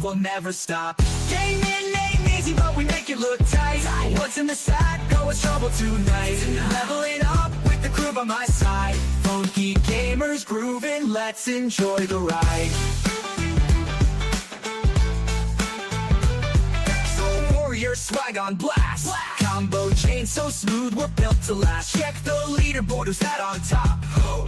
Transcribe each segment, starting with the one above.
will never stop. Gaming ain't easy, but we make it look tight. What's in the sack? Going trouble tonight. Leveling up with the crew by my side. Funky gamers grooving, let's enjoy the ride. So warrior swag on blast. Combo chain so smooth, we're built to last. Check the leaderboard, who's that on top?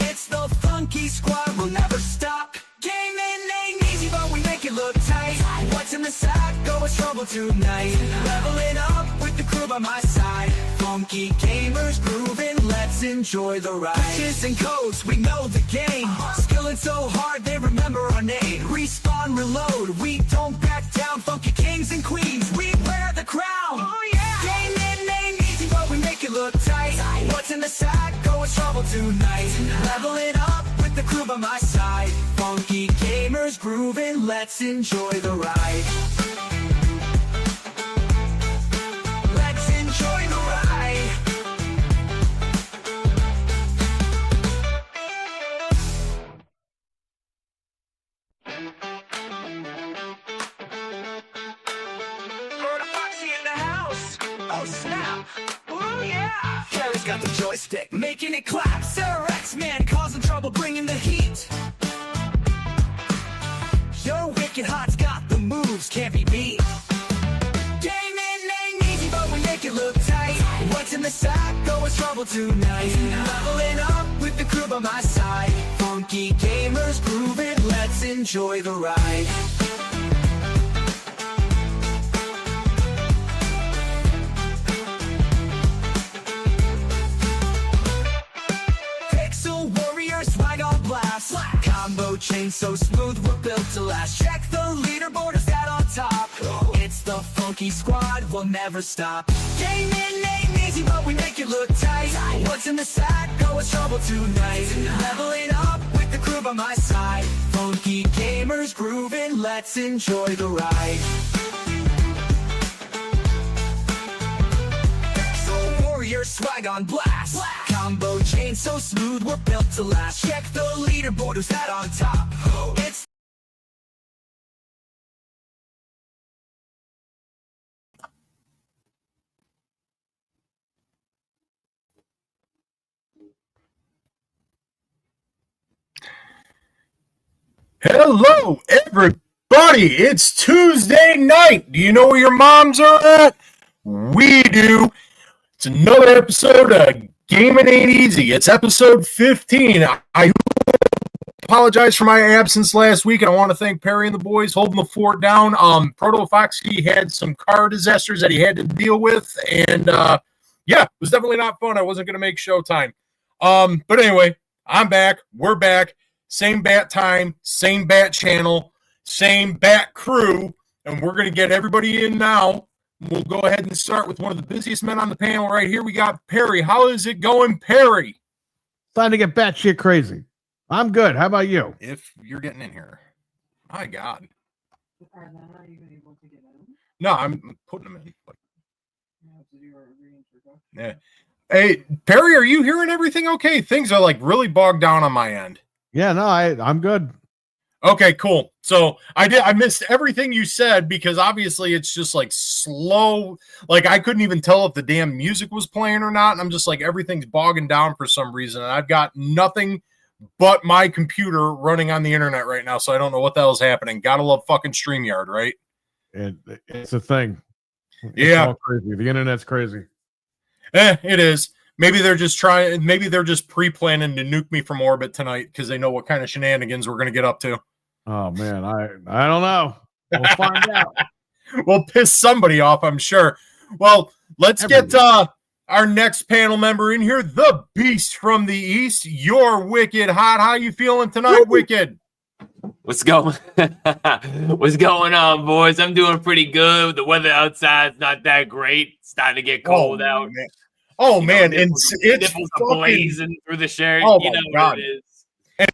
It's the funky squad, we'll never stop. Gaming ain't easy, but we make it look tight. What's in the sack? Going trouble tonight. Leveling up with the crew by my side. Funky gamers grooving, let's enjoy the ride. Pitches and codes, we know the game. Skilling so hard, they remember our name. Respawn, reload, we don't back down. Funky kings and queens, we wear the crown. Oh yeah! Gaming ain't easy, but we make it look tight. What's in the sack? Going trouble tonight. Leveling up with the crew by my side. Funky gamers grooving, let's enjoy the ride. Let's enjoy the ride. Florida Foxy in the house. Oh snap. Oh yeah. Carrie's got the joystick, making it clap. Sarah X-Man causing trouble, bringing the heat. Yo, Wicked Hot's got the moves, can't be beat. Gaming ain't easy, but we make it look tight. What's in the sack? Going trouble tonight. Leveling up with the crew by my side. Funky gamers grooving, let's enjoy the ride. Pixel warrior swag on blast. Combo chain so smooth, we're built to last. Check the leaderboard, is that on top? It's the funky squad, we'll never stop. Gaming ain't easy, but we make it look tight. What's in the sack? Going trouble tonight. Leveling up with the crew by my side. Funky gamers grooving, let's enjoy the ride. So warrior swag on blast. Combo chain so smooth, we're built to last. Check the leaderboard, who's that on top? It's Hello, everybody. It's Tuesday night. Do you know where your moms are at? We do. It's another episode of Gamin' Ain't Easy. It's episode 15. I apologize for my absence last week, and I want to thank Perry and the boys holding the fort down. Proto Foxy had some car disasters that he had to deal with, and it was definitely not fun. I wasn't going to make showtime. But anyway, I'm back. We're back. Same bat time, same bat channel, same bat crew, and we're going to get everybody in now. We'll go ahead and start with one of the busiest men on the panel right here. We got Perry. How is it going, Perry? Time to get batshit crazy. I'm good. How about you? If you're getting in here. My God. Are not even able to get in? No, I'm putting them in. Yeah. Hey, Perry, are you hearing everything okay? Things are like really bogged down on my end. Yeah, no, I'm good. Okay, cool. So I missed everything you said because obviously it's just like slow. Like I couldn't even tell if the damn music was playing or not. And I'm just like, everything's bogging down for some reason. And I've got nothing but my computer running on the internet right now. So I don't know what the hell's happening. Gotta love fucking StreamYard, right? It's a thing. It's all crazy. The internet's crazy. It is. Maybe they're just pre-planning to nuke me from orbit tonight because they know what kind of shenanigans we're going to get up to. Oh, man. I don't know. We'll find out. We'll piss somebody off, I'm sure. Well, let's get our next panel member in here, the Beast from the East. You're Wicked Hot. How you feeling tonight, Wicked? What's going on, boys? I'm doing pretty good. The weather outside's not that great. It's starting to get cold out. Man. Oh, man. And it's blazing through the shirt. Oh, you know God. What it is. And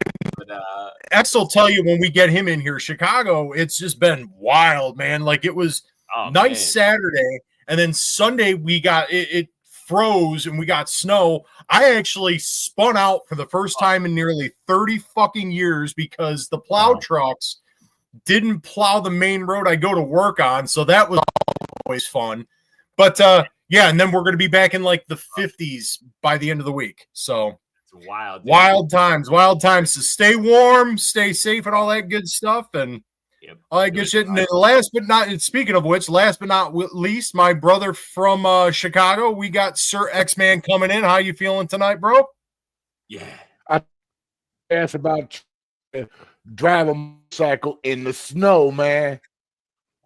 X will tell you when we get him in here, Chicago, it's just been wild, man. Like it was nice Saturday. And then Sunday it froze and we got snow. I actually spun out for the first time in nearly 30 fucking years because the plow trucks didn't plow the main road I go to work on, so that was always fun. But yeah, and then we're going to be back in like the 50s by the end of the week. So It's wild. wild times. So stay warm, stay safe, and all that good stuff. And all that good shit. And then last but not, speaking of which, last but not least, my brother from Chicago, we got Sir X-Man coming in. How you feeling tonight, bro? Yeah. I asked about drive a motorcycle in the snow, man.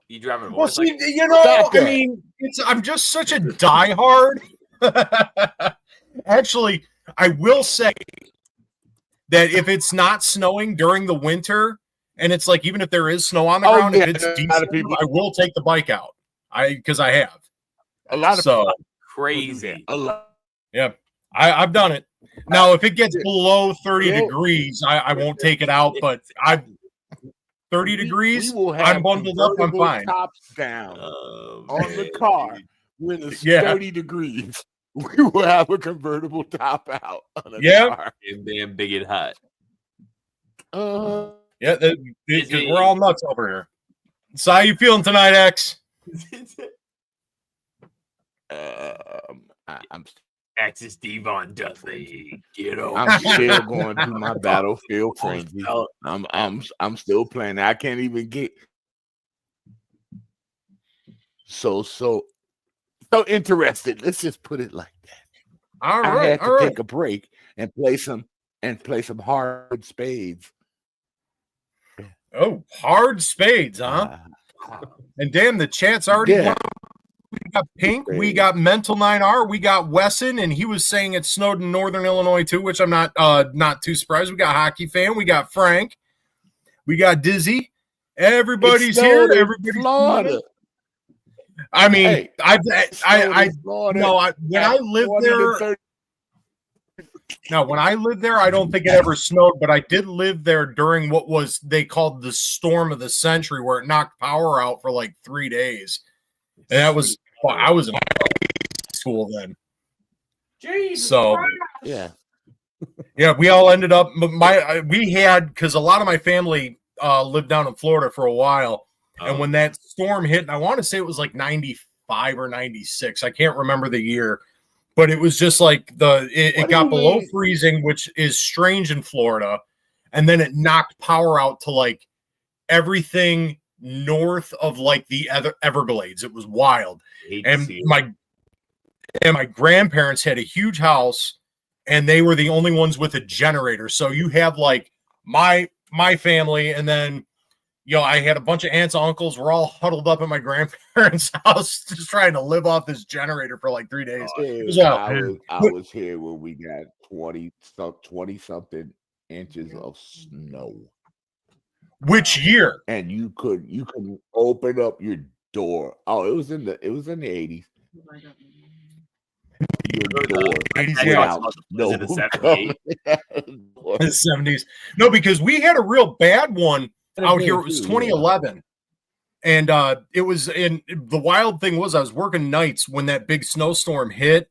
You driving a Well, see, motorcycle? you know, Stop I that. mean, I'm just such a diehard. Actually, I will say that if it's not snowing during the winter, and it's like even if there is snow on the ground, if it's a lot decent, of people. I will take the bike out. Because I have. A lot of So people Crazy. a lot. yeah, I've done it. Now, if it gets below 30 Yeah. degrees, I won't take it out. But 30 degrees, We will have I'm bundled up. I'm convertible fine. tops down on the man. car when it's Yeah. 30 degrees. We will have a convertible top out on the Yeah. car. And damn big and hot. Yeah, because we're all nuts over here. So how you feeling tonight, X? I'm Axis Devon Dudley. Get over. I'm still going through my battlefield frenzy. I'm still playing. I can't even get so interested. Let's just put it like that. All I right, had to take a break and play some hard spades. Oh, hard spades, huh? And damn, the chat's already. Yeah. We got Pink, we got Mental 9R, we got Wesson, and he was saying it snowed in Northern Illinois too, which I'm not too surprised. We got Hockey Fan, we got Frank, we got Dizzy. Everybody's here. Everybody's Florida. I mean, Hey, when I lived there. Now, when I lived there, I don't think it ever snowed, but I did live there during what they called the storm of the century, where it knocked power out for like 3 days. And that was, I was in school then. Jesus So, yeah. yeah, we all ended up, because a lot of my family lived down in Florida for a while. And when that storm hit, and I want to say it was like 95 or 96, I can't remember the year. But it was just like it got below freezing, which is strange in Florida. And then it knocked power out to like everything north of like the Everglades. It was wild. And my grandparents had a huge house, and they were the only ones with a generator. So you have like my family, and then I had a bunch of aunts and uncles. We're all huddled up at my grandparents' house, just trying to live off this generator for like 3 days. I was here when we got 20 something inches of snow. Which year? And you could open up your door. Oh, it was in the 80s. Your door. Was it the 70s? The 70s. No, because we had a real bad one out here. It was 2011. And it was the wild thing was I was working nights when that big snowstorm hit,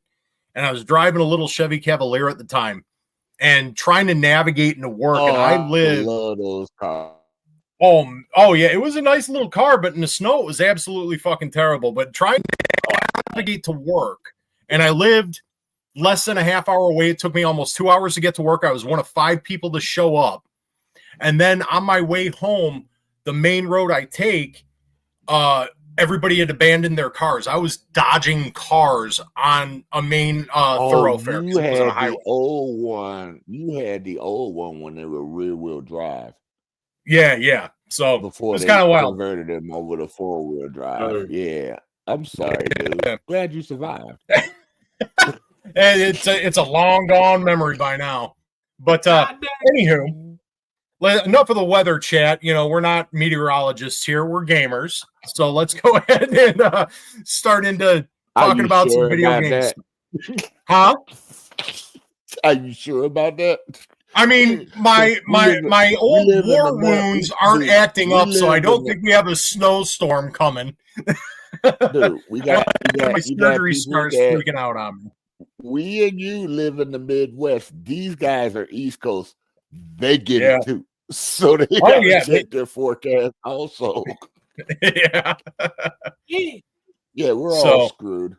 and I was driving a little Chevy Cavalier at the time and trying to navigate into work. And I love those cars. Oh yeah, it was a nice little car, but in the snow it was absolutely fucking terrible. But trying to navigate to work, and I lived less than a half hour away. It took me almost 2 hours to get to work. I was one of 5 people to show up. And then on my way home, the main road I take, everybody had abandoned their cars. I was dodging cars on a main thoroughfare. You had the old one. You had the old one when they were rear-wheel drive. Yeah. So before it's kind of wild. Converted them over to 4-wheel drive. Yeah. I'm sorry, dude. Yeah. Glad you survived. And it's a long gone memory by now. But anywho, enough of the weather chat. We're not meteorologists here. We're gamers. So let's go ahead and start into talking about some video games. Huh? Are you sure about that? I mean, my old war wounds aren't acting up, so I don't think we have a snowstorm coming. Dude, we got my surgery scars freaking out on me. We and you live in the Midwest. These guys are East Coast. They get it too. So they Oh, gotta yeah. check their forecast also. Yeah. Yeah, we're So- all screwed.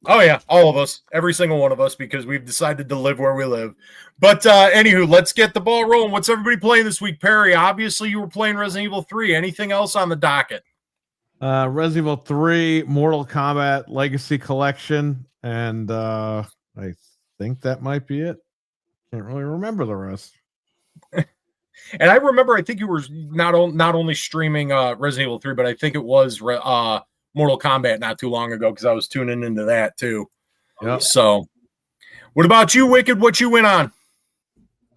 Oh yeah, all of us, every single one of us, because we've decided to live where we live. But anywho, let's get the ball rolling. What's everybody playing this week, Perry? Obviously, you were playing Resident Evil 3. Anything else on the docket? Resident Evil 3, Mortal Kombat Legacy Collection, and I think that might be it. Can't really remember the rest. And I remember, I think you were not only streaming Resident Evil 3, but I think it was Mortal Kombat not too long ago, because I was tuning into that too. Yep. So, what about you, Wicked? What you went on?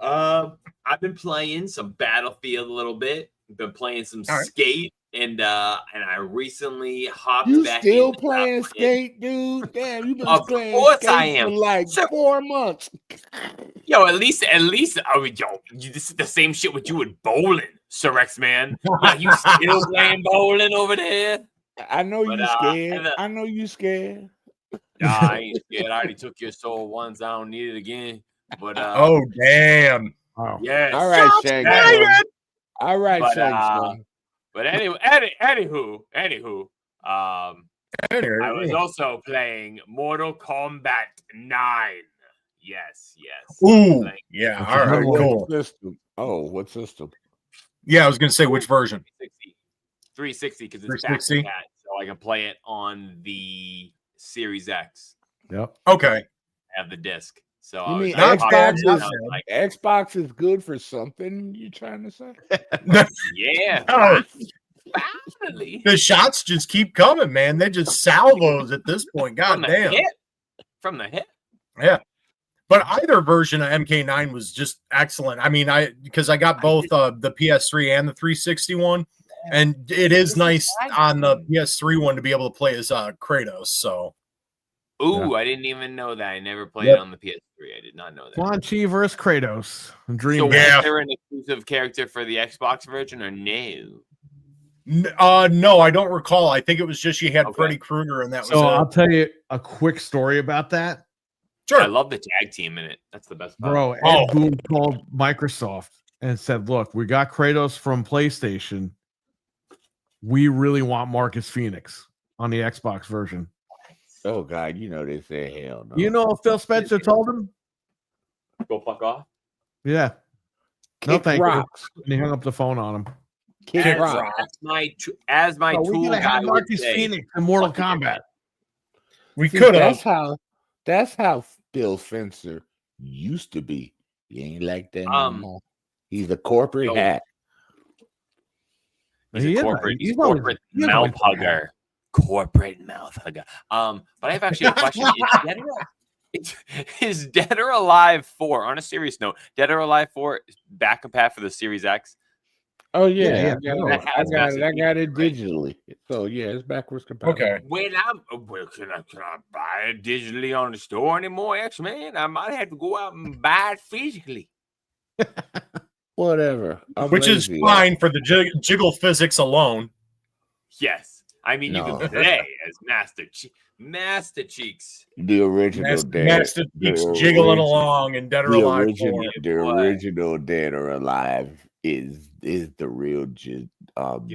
I've been playing some Battlefield a little bit. Been playing some All right. Skate, and I recently hopped You back still into playing top Skate, dude? Damn, you been Of playing course Skate I am. for like So- 4 months. Yo, at least, this is the same shit with you with bowling, Sir X Man. Yeah, you still playing bowling over there? I know But, you scared. and, I know you scared. Nah, I ain't scared. I already took your soul once. I don't need it again. But Oh damn! Oh, yes. All right, Shank. fired! All right, But, Shank. But anywho, I was also playing Mortal Kombat 9. Yes. Ooh, Like, yeah. That's All a good right, one. cool. System. Oh, what system? Yeah, I was gonna say which version. 360 because it's 360? back to so I can play it on the Series X. yep. Okay. I have the disc. So You I mean was bad, Xbox not is bad. like, Xbox is good for something? You trying to say? yeah, Oh, finally. the shots just keep coming, man. They just salvos at this point. God damn. From the hip. Yeah. But either version of MK9 was just excellent. I mean, because I got both the PS3 and the 360 one, and it is nice on the PS3 one to be able to play as Kratos. So, Ooh, I didn't even know that. I never played Yep. it on the PS3. I did not know that. Quan Chi versus Kratos. Dream. So Yeah. was there an exclusive character for the Xbox version or no? no, I don't recall. I think it was just you had Okay. Freddy Krueger, and that So I'll was tell you a quick story about that. Sure. I love the tag team in it. That's the best part. Bro, Ed Oh. Boon called Microsoft and said, look, we got Kratos from PlayStation. We really want Marcus Phoenix on the Xbox version. Oh God, you know they say hell no. You know what Phil Spencer told him? Go fuck off. Yeah. No, Kick thank you. rocks. And he hung up the phone on him. Kick As, rocks. as my No, we tool gotta guy have would Marcus say, Phoenix in Mortal fucking Kombat. we See, could have. That's how Phil Spencer used to be. He ain't like that no more. He's a corporate Yo. hat. He's He a is corporate, he's always- corporate he's mouth always- hugger. Corporate mouth hugger. But I have actually a question. Is Dead or Alive 4, on a serious note, Dead or Alive 4 back compat for the Series X? Oh yeah, Yeah, I got yeah. it. I got it. I got it Right? digitally. So yeah, it's backwards compatible. Okay. Can I buy it digitally on the store anymore, X-Man? I might have to go out and buy it physically. Whatever. I'm Which is lazy. fine for the jiggle physics alone. Yes. I mean, you No. can play as Master Cheeks. The original Master keeps jiggling along and Dead or The Alive original, 4. the Boy. original Dead or Alive is the real Give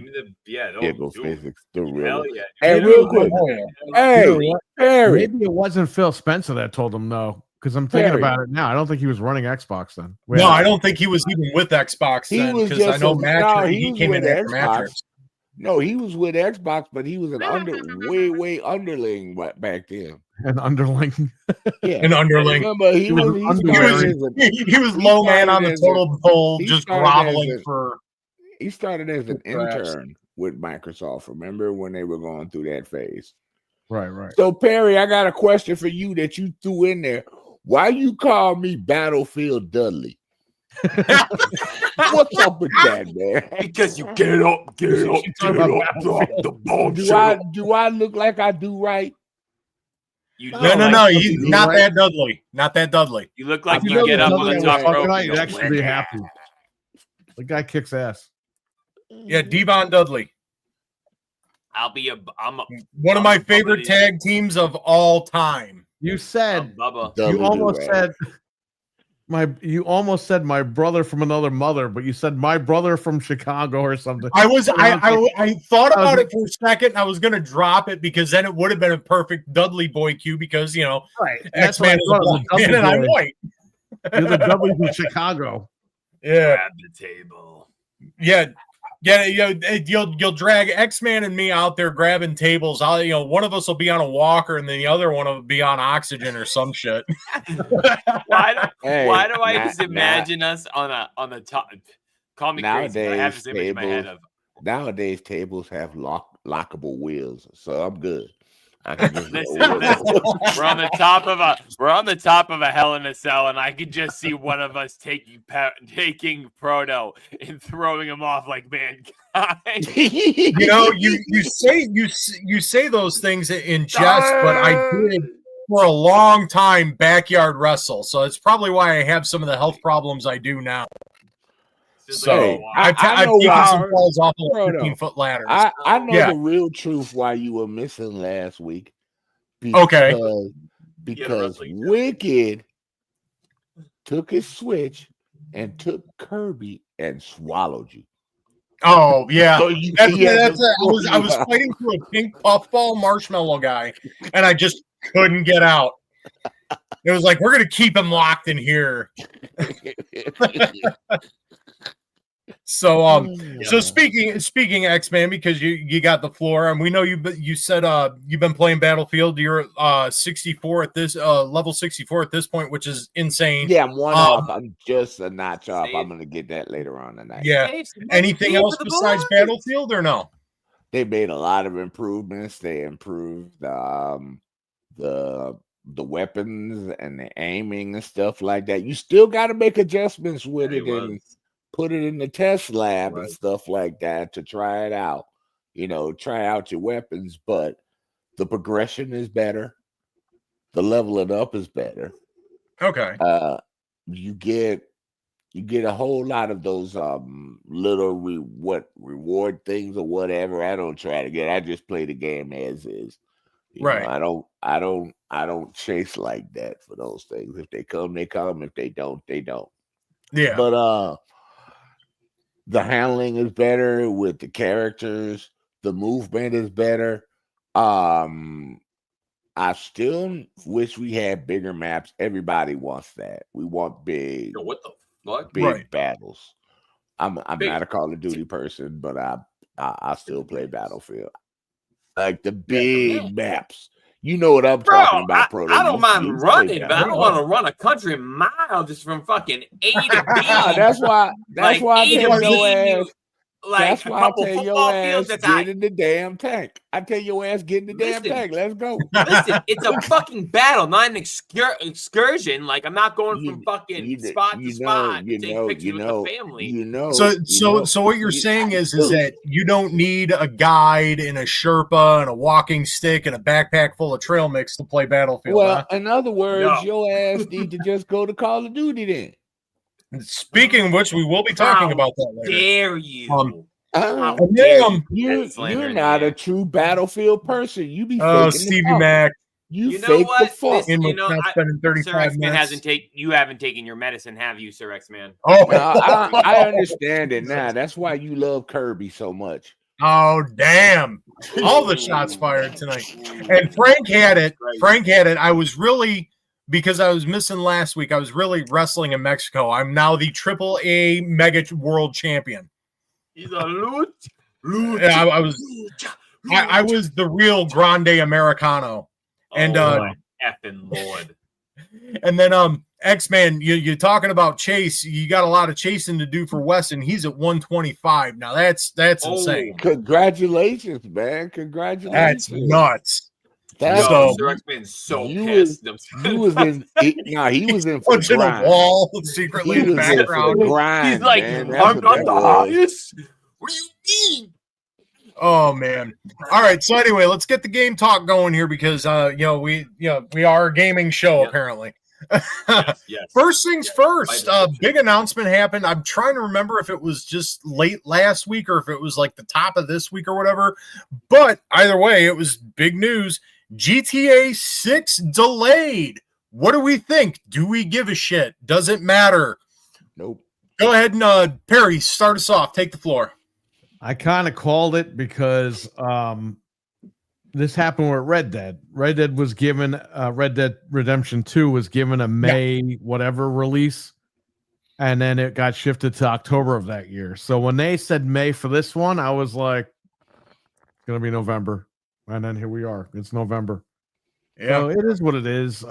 me the jiggle physics. The real. Hell yeah. Hey, You know real what? quick. Oh, yeah. Hey, You know what? Perry. Maybe it wasn't Phil Spencer that told him no, because I'm thinking Perry. about it now. I don't think he was running Xbox then. No, I don't think he was even with Xbox He then, was because I just know a- Matrix, no, he he was came in with after Xbox. Matrix. No, he was with Xbox, but he was way underling back then. An underling. Yeah, An underling. remember he He was was he underwear. started as a- He was He low man started on the as a- total pole, he just started as groveling a- for. he started as an Perhaps. intern with Microsoft. Remember when they were going through that phase? Right. So Perry, I got a question for you that you threw in there. Why you call me Battlefield Dudley? What's up with that, man? Because you get up, drop the ball. Do I look like I do right? You No, look no, like no. you You, do, not right? that Dudley. Not that Dudley. You look like If you know get the up on the Dudley top was rope. fucking and out, go, you actually be happy. The guy kicks ass. Yeah, Devon Dudley. I'm One of my Bubba favorite is- tag teams of all time. You said Bubba. Double you almost do-rag. said You almost said my brother from another mother, but you said my brother from Chicago or something. I thought I was about like- it for a second. I was going to drop it because then it would have been a perfect Dudley boy cue because, Right. And that's what I X-Man is a thought, black the man and I'm Dudley boy. white. You're the Dudley from Chicago. Yeah. Grab the table. Yeah. Yeah, you'll drag X-Man and me out there grabbing tables. One of us will be on a walker and then the other one will be on oxygen or some shit. Why do I Nah, just imagine us on the top? Call me crazy, but I have this image in my head of. Nowadays, tables have lockable wheels, so I'm good. I can just Listen, we're on the top of a Hell in a Cell, and I can just see one of us taking Proto and throwing him off like mankind. You say those things in jest, but I did for a long time backyard wrestle, so it's probably why I have some of the health problems I do now. So I've taken some falls off of 15-foot ladders. I know the real truth why you were missing last week. Because Wicked took his switch and took Kirby and swallowed you. Oh yeah, So I was fighting through a pink puffball marshmallow guy, and I just couldn't get out. It was like, we're gonna keep him locked in here. So so speaking X-Man, because you got the floor, and we know you said you've been playing Battlefield. You're 64 at this level 64 at this point, which is insane. Yeah, I'm one off. I'm just a notch off. I'm gonna get that later on tonight. Yeah. Anything else besides Battlefield or no? They made a lot of improvements. They improved the weapons and the aiming and stuff like that. You still got to make adjustments with it and put it in the test lab and stuff like that to try it out. Try out your weapons, but the progression is better. The leveling up is better. Okay. You get a whole lot of those little reward things or whatever. I don't try to get. I just play the game as is. Right. I don't chase like that for those things. If they come, they come. If they don't, they don't. Yeah. But the handling is better with the characters. The movement is better. I still wish we had bigger maps. Everybody wants that. We want big. Yo, what the fuck? Big battles. I'm not a Call of Duty person, but I still play Battlefield. Like the big maps. You know what I'm talking about, Proto. I don't mind running, but I don't want to run a country mile just from fucking A to B. That's why I tell your ass. That's why I tell your ass get in the damn tank. I tell your ass get in the damn tank. Let's go. Listen, it's a fucking battle, not an excursion. Like I'm not going from fucking spot to spot to take pictures with the family. So what you're saying is that you don't need a guide and a Sherpa and a walking stick and a backpack full of trail mix to play Battlefield. Well, in other words, your ass need to just go to Call of Duty then. Speaking of which, we will be talking about that later. Dare you? You're not a true Battlefield person. You be Stevie Mac. You fake the fuck. Spending 35 minutes. You haven't taken your medicine, have you, Sir X-Man? Oh, I understand it now. That's why you love Kirby so much. Oh, damn. All the shots fired tonight. And Frank had it. I was really... Because I was missing last week, I was really wrestling in Mexico. I'm now the AAA Mega World Champion. He's a loot. Yeah, I was the real Grande Americano. And effing Lord. And then X-Man, you're talking about chase. You got a lot of chasing to do for Weston. He's at 125. Now that's insane. Congratulations, man. Congratulations. That's nuts. Sir X-Man's so pissed. He was in for in a wall secretly in the background. He's like, I'm not the highest. What do you mean? Oh man! All right. So anyway, let's get the game talk going here because we are a gaming show apparently. Yes. First things first. Big announcement happened. I'm trying to remember if it was just late last week or if it was like the top of this week or whatever. But either way, it was big news. GTA 6 delayed What do we think? Do we give a shit? Does it matter? Nope. Go ahead and Perry, start us off. Take the floor. I kind of called it because this happened with Red Dead. Red Dead was given Red Dead Redemption 2 was given a May whatever release, and then it got shifted to October of that year. So when they said May for this one, I was like, it's gonna be November. And then here we are. It's November. Yeah. So it is what it is.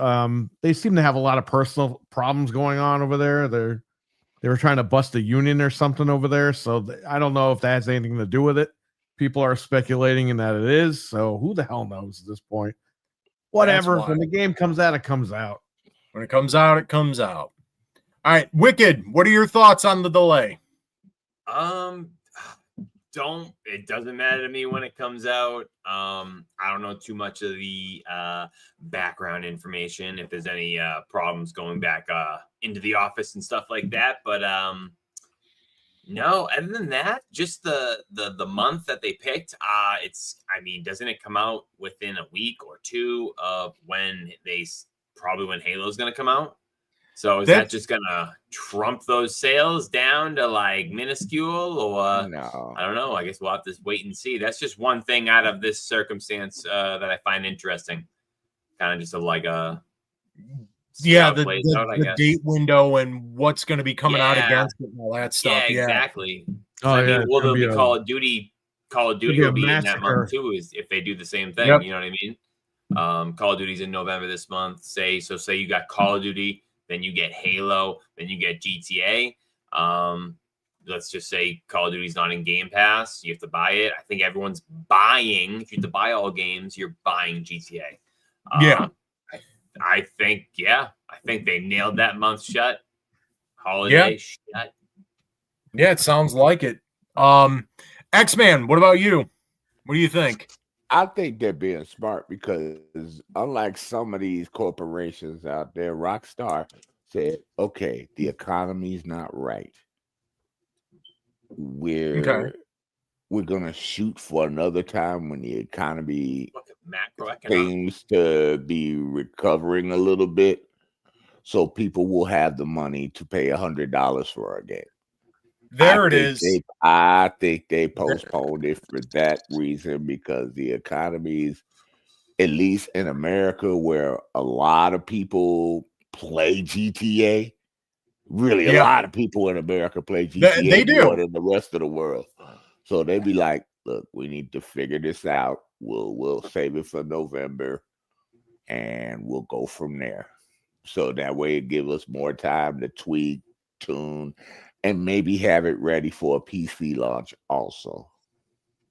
They seem to have a lot of personal problems going on over there. They were trying to bust a union or something over there. So I don't know if that has anything to do with it. People are speculating in that it is. So who the hell knows at this point? Whatever. When the game comes out, it comes out. When it comes out, it comes out. All right, Wicked, what are your thoughts on the delay? It doesn't matter to me when it comes out. I don't know too much of the background information, if there's any problems going back into the office and stuff like that. But no, other than that, just the month that they picked, doesn't it come out within a week or two of when when Halo's going to come out? So is that just going to trump those sales down to like minuscule, or No. I don't know. I guess we'll have to wait and see. That's just one thing out of this circumstance that I find interesting. Kind of just the date window and what's going to be coming out against it and all that stuff. Yeah, exactly. Oh, Will there be Call of Duty? Call of Duty will be in that month too, if they do the same thing. Yep. You know what I mean? Call of Duty's in November this month. Say you got Call of Duty, then you get Halo, then you get GTA. Let's just say Call of Duty's not in Game Pass. You have to buy it. I think everyone's buying. If you have to buy all games, you're buying GTA. I think they nailed that month shut. Holiday shut. Yeah, it sounds like it. X-Man, what about you? What do you think? I think they're being smart because unlike some of these corporations out there, Rockstar said, okay, the economy's not right. We're going to shoot for another time when the economy seems to be recovering a little bit, so people will have the money to pay $100 for a game. I think they postponed it for that reason, because the economies, at least in America, where a lot of people play GTA, really a lot of people in America play GTA they do. more than the rest of the world. So they'd be like, look, we need to figure this out. We'll save it for November and we'll go from there. So that way it gives us more time to tweak, tune, and maybe have it ready for a PC launch also.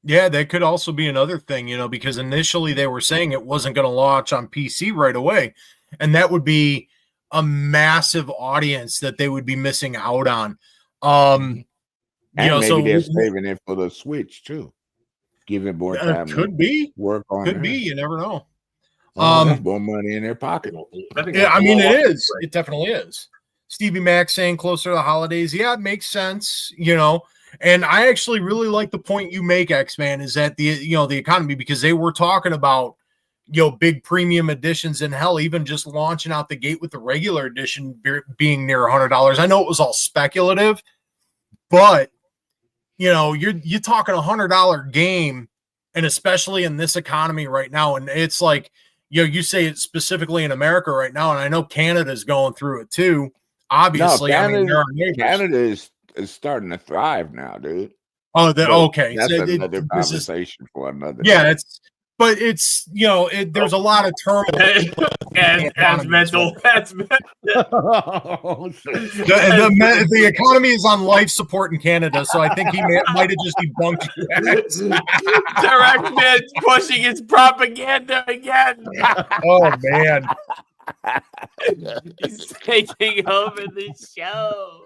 Yeah, that could also be another thing, because initially they were saying it wasn't going to launch on PC right away. And that would be a massive audience that they would be missing out on. And maybe they're saving it for the Switch too. Give it more time. Could be. Work on Could be. You never know. More money in their pocket. Yeah, I mean, it is. It definitely is. Stevie Mac saying closer to the holidays. Yeah, it makes sense, And I actually really like the point you make, X-Man, is that the economy, because they were talking about, big premium editions, and hell, even just launching out the gate with the regular edition being near $100. I know it was all speculative, but you're talking $100 game, and especially in this economy right now, and it's like, you say it specifically in America right now, and I know Canada's going through it too. Obviously, Canada is starting to thrive now, dude. Oh, okay. That's another conversation for another. Yeah, but it's there's a lot of turmoil. That's mental. That's mental. The economy is on life support in Canada, so I think he might have just debunked you. Direct Man's pushing his propaganda again. Oh man. He's taking over the show.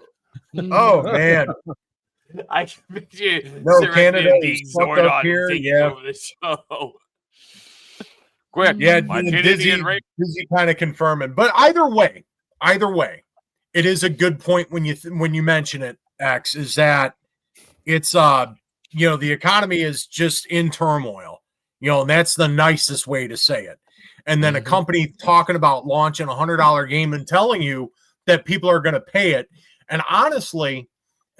Oh man, I can picture Canada being is fucked up here. Taking over the show. Quick, Dizzy kind of confirming, but either way, it is a good point when you mention it. X is that it's the economy is just in turmoil. And that's the nicest way to say it. And then a company talking about launching a $100 game and telling you that people are going to pay it. And honestly,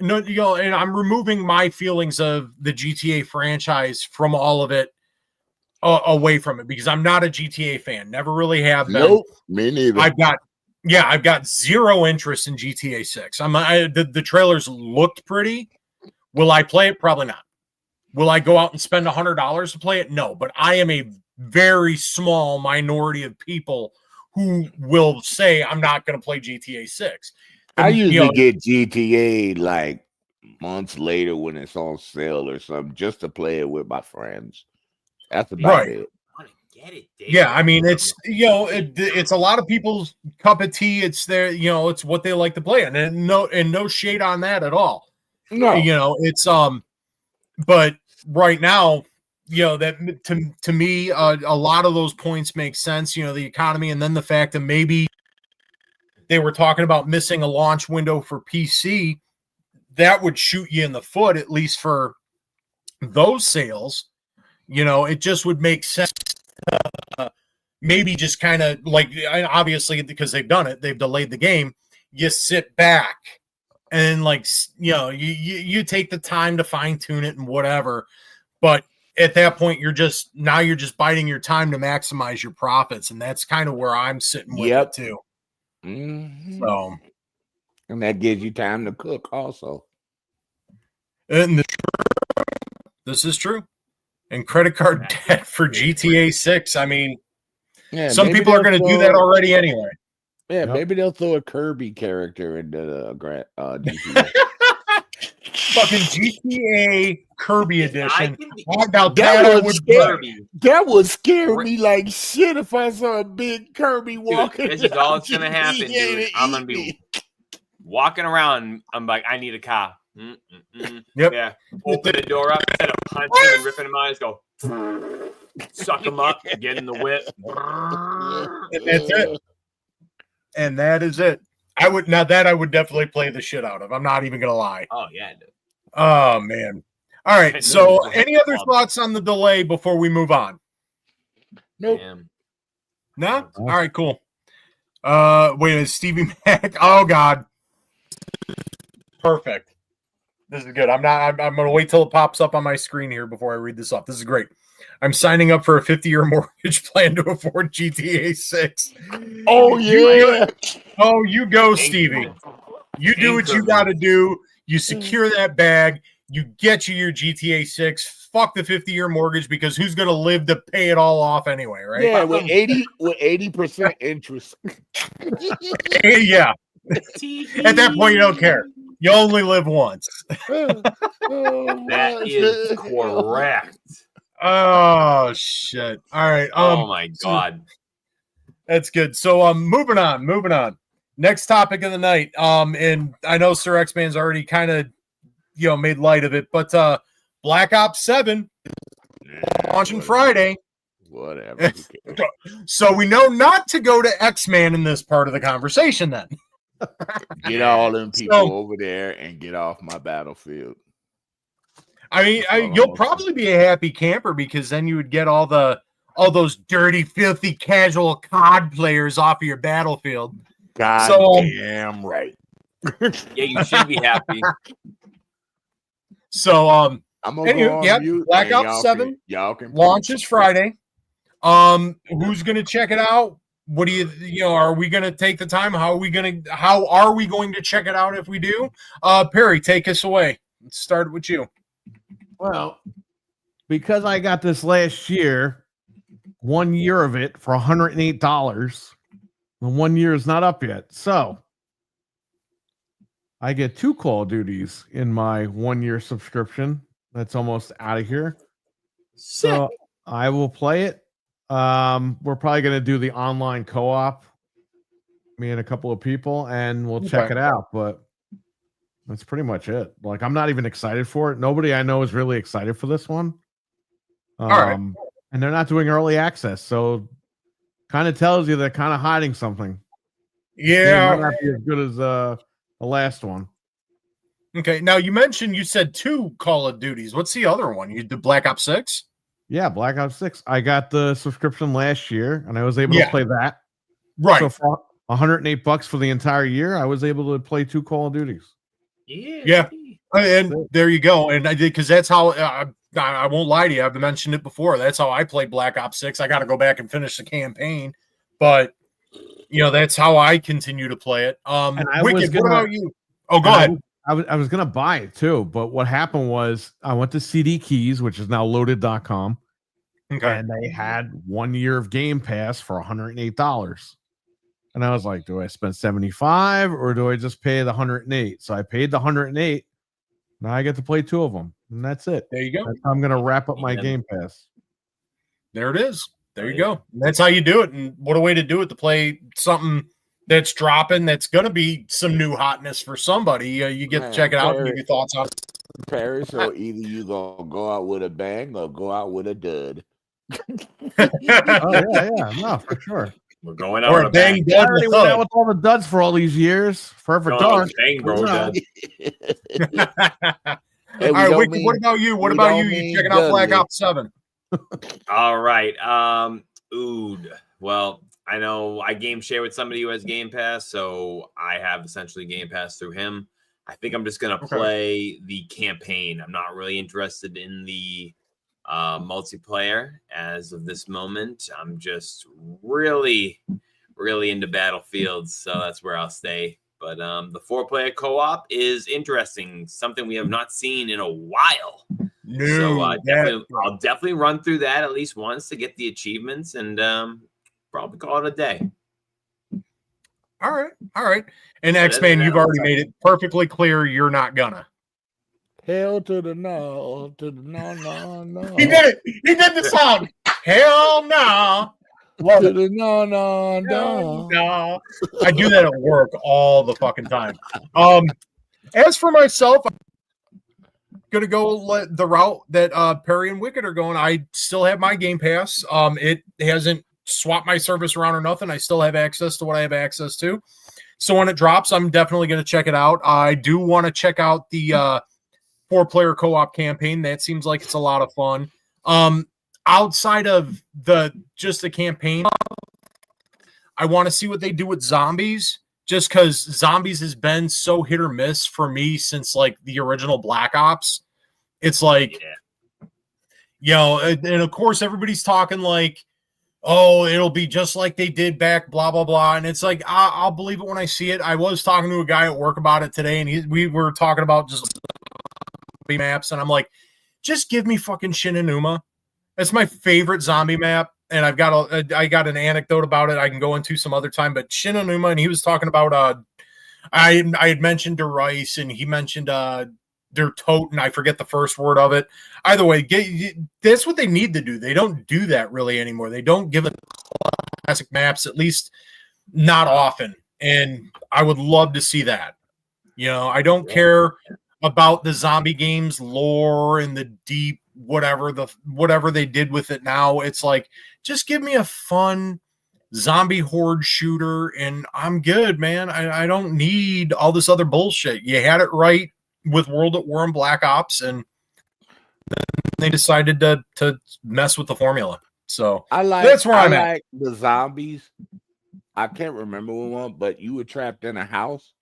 no, and I'm removing my feelings of the GTA franchise from all of it, away from it, because I'm not a GTA fan. Never really have been. Nope, me neither. I've got zero interest in GTA 6. The trailers looked pretty. Will I play it? Probably not. Will I go out and spend $100 to play it? No, but I am a very small minority of people who will say I'm not going to play GTA 6. I usually get GTA like months later when it's on sale or something, just to play it with my friends. That's about it. Yeah, I mean, it's it's a lot of people's cup of tea. It's it's what they like to play, and no shade on that at all. No, it's but right now, that to me, a lot of those points make sense. The economy, and then the fact that maybe they were talking about missing a launch window for PC, that would shoot you in the foot, at least for those sales. It just would make sense. Maybe just kind of like, obviously, because they've done it, they've delayed the game. You sit back and you take the time to fine tune it and whatever. But at that point, you're just biding your time to maximize your profits, and that's kind of where I'm sitting with it too. So, and that gives you time to cook also. And this is true. And credit card debt for GTA 6. I mean, some people are going to do that already anyway. Yeah, maybe they'll throw a Kirby character into the GTA. Fucking GTA Kirby edition. That would scare me like shit if I saw a big Kirby walking. This is all that's going to happen, dude. I'm going to be walking around. I'm like, I need a car. Yep. Yeah. Open the door up, instead of punching him and ripping him out, just go suck him up, get in the whip. And that's it. And that is it. I would definitely play the shit out of. I'm not even gonna lie. Oh yeah. Oh man. All right. So any other thoughts on the delay before we move on? Nope. No? All right, cool. Wait a minute, Stevie Mac. Oh god. Perfect. This is good. I'm going to wait till it pops up on my screen here before I read this off. This is great. I'm signing up for a 50-year mortgage plan to afford GTA 6. Oh, yeah. You go, Stevie. You do what you got to do. You secure that bag. You get your GTA 6. Fuck the 50-year mortgage, because who's going to live to pay it all off anyway, right? Yeah, with 80% interest. Yeah. At that point, you don't care. You only live once. That is correct. Oh shit! All right. Oh my god, that's good. So moving on. Next topic of the night. And I know Sir X-Man's already kind of made light of it, but Black Ops 7 launching Friday. Whatever. So we know not to go to X-Man in this part of the conversation then. Get all them people over there and get off my battlefield. I mean, you'll probably be a happy camper, because then you would get all those dirty, filthy, casual COD players off of your battlefield. God damn right. Yeah, you should be happy. So I'm gonna go on mute. Black Ops 7 y'all can launches Friday. Who's gonna check it out? What do you are we going to take the time? How are we going to check it out if we do? Perry, take us away. Let's start with you. Well, because I got this last year, 1 year of it for $108. The 1 year is not up yet. So I get 2 Call of Duties in my 1 year subscription. That's almost out of here. Sick. So I will play it. We're probably going to do the online co-op, me and a couple of people, and we'll check it out. But that's pretty much it. Like, I'm not even excited for it. Nobody I know is really excited for this one. All right. And they're not doing early access, so kind of tells you they're kind of hiding something. Yeah, it might not be as good as the last one. Okay, now you said 2 Call of Duties. What's the other one? You did Black Ops 6? Yeah, Black Ops 6. I got the subscription last year, and I was able to play that. Right. So for $108 for the entire year, I was able to play 2 Call of Duties. Yeah. And there you go. And I did, because that's how I won't lie to you. I've mentioned it before. That's how I played Black Ops 6. I got to go back and finish the campaign, but that's how I continue to play it. Wicked, what about you? Oh, go ahead. I was gonna buy it too, but what happened was I went to CD Keys, which is now loaded.com. Okay. And they had 1 year of Game Pass for $108. And I was like, do I spend $75 or do I just pay the $108? So I paid the $108. Now I get to play 2 of them, and that's it. There you go. That's how I'm gonna wrap up my Game Pass. There it is. There you go. And that's how you do it. And what a way to do it, to play something that's dropping, that's going to be some new hotness for somebody. You get to check it out and give your thoughts on it. Perry, so either you going to go out with a bang or go out with a dud. Oh, yeah. No, for sure. We're going out or with a bang. I already went out with all the duds for all these years. Perfect Dark. Bang, bro. Hey, all right, Wicked, what about you? What about you? You checking out Black Ops 7? All right. Well, I know I game share with somebody who has Game Pass, so I have essentially Game Pass through him. I think I'm just gonna play the campaign. I'm not really interested in the multiplayer as of this moment. I'm just really into Battlefields, so that's where I'll stay. But the 4-player co-op is interesting, something we have not seen in a while. No, so I'll definitely run through that at least once to get the achievements, and probably call it a day. All right. And X-Man, you've already made it perfectly clear you're not gonna. Hell to the no, to the no. He did it. He did the song. Hell no. Love it. No. I do that at work all the fucking time. As for myself, I'm gonna go the route that Perry and Wicked are going. I still have my Game Pass. It hasn't swapped my service around or nothing. I still have access to what I have access to. So when it drops, I'm definitely going to check it out. I do want to check out the 4-player co-op campaign. That seems like it's a lot of fun. Outside of just the campaign, I want to see what they do with zombies, just because zombies has been so hit or miss for me since like the original Black Ops. It's like, and of course everybody's talking like, oh, it'll be just like they did back, blah, blah, blah. And it's like, I'll believe it when I see it. I was talking to a guy at work about it today, and we were talking about just maps, and I'm like, just give me fucking Shinonuma. That's my favorite zombie map, and I got an anecdote about it I can go into some other time, but Shinonuma, and he was talking about, I had mentioned Der Rice, and he mentioned Der Toten, I forget the first word of it. Either way, that's what they need to do. They don't do that really anymore. They don't give it classic maps, at least not often. And I would love to see that. I don't care about the zombie games lore and the deep whatever they did with it now. It's like, just give me a fun zombie horde shooter and I'm good, man. I don't need all this other bullshit. You had it right with World at War and Black Ops, and then they decided to mess with the formula. So that's where I'm at. The zombies. I can't remember one, but you were trapped in a house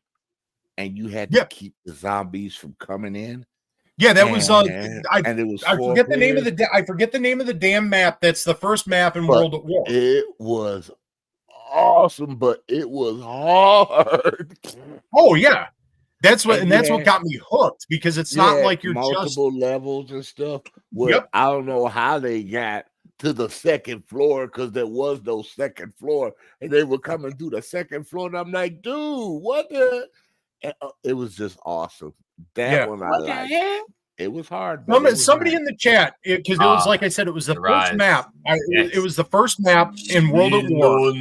and you had to keep the zombies from coming in. Yeah, that was I forget the name of the damn map. That's the first map in World at War. It was awesome, but it was hard. Oh yeah. That's what got me hooked, because it's not like you're multiple levels and stuff. I don't know how they got to the second floor, because there was no second floor, and they were coming through the second floor, and I'm like, dude, what the? And, it was just awesome. That one I liked. It was hard. Somebody in the chat, because it was like I said, it was the first map. It was the first map in World at War.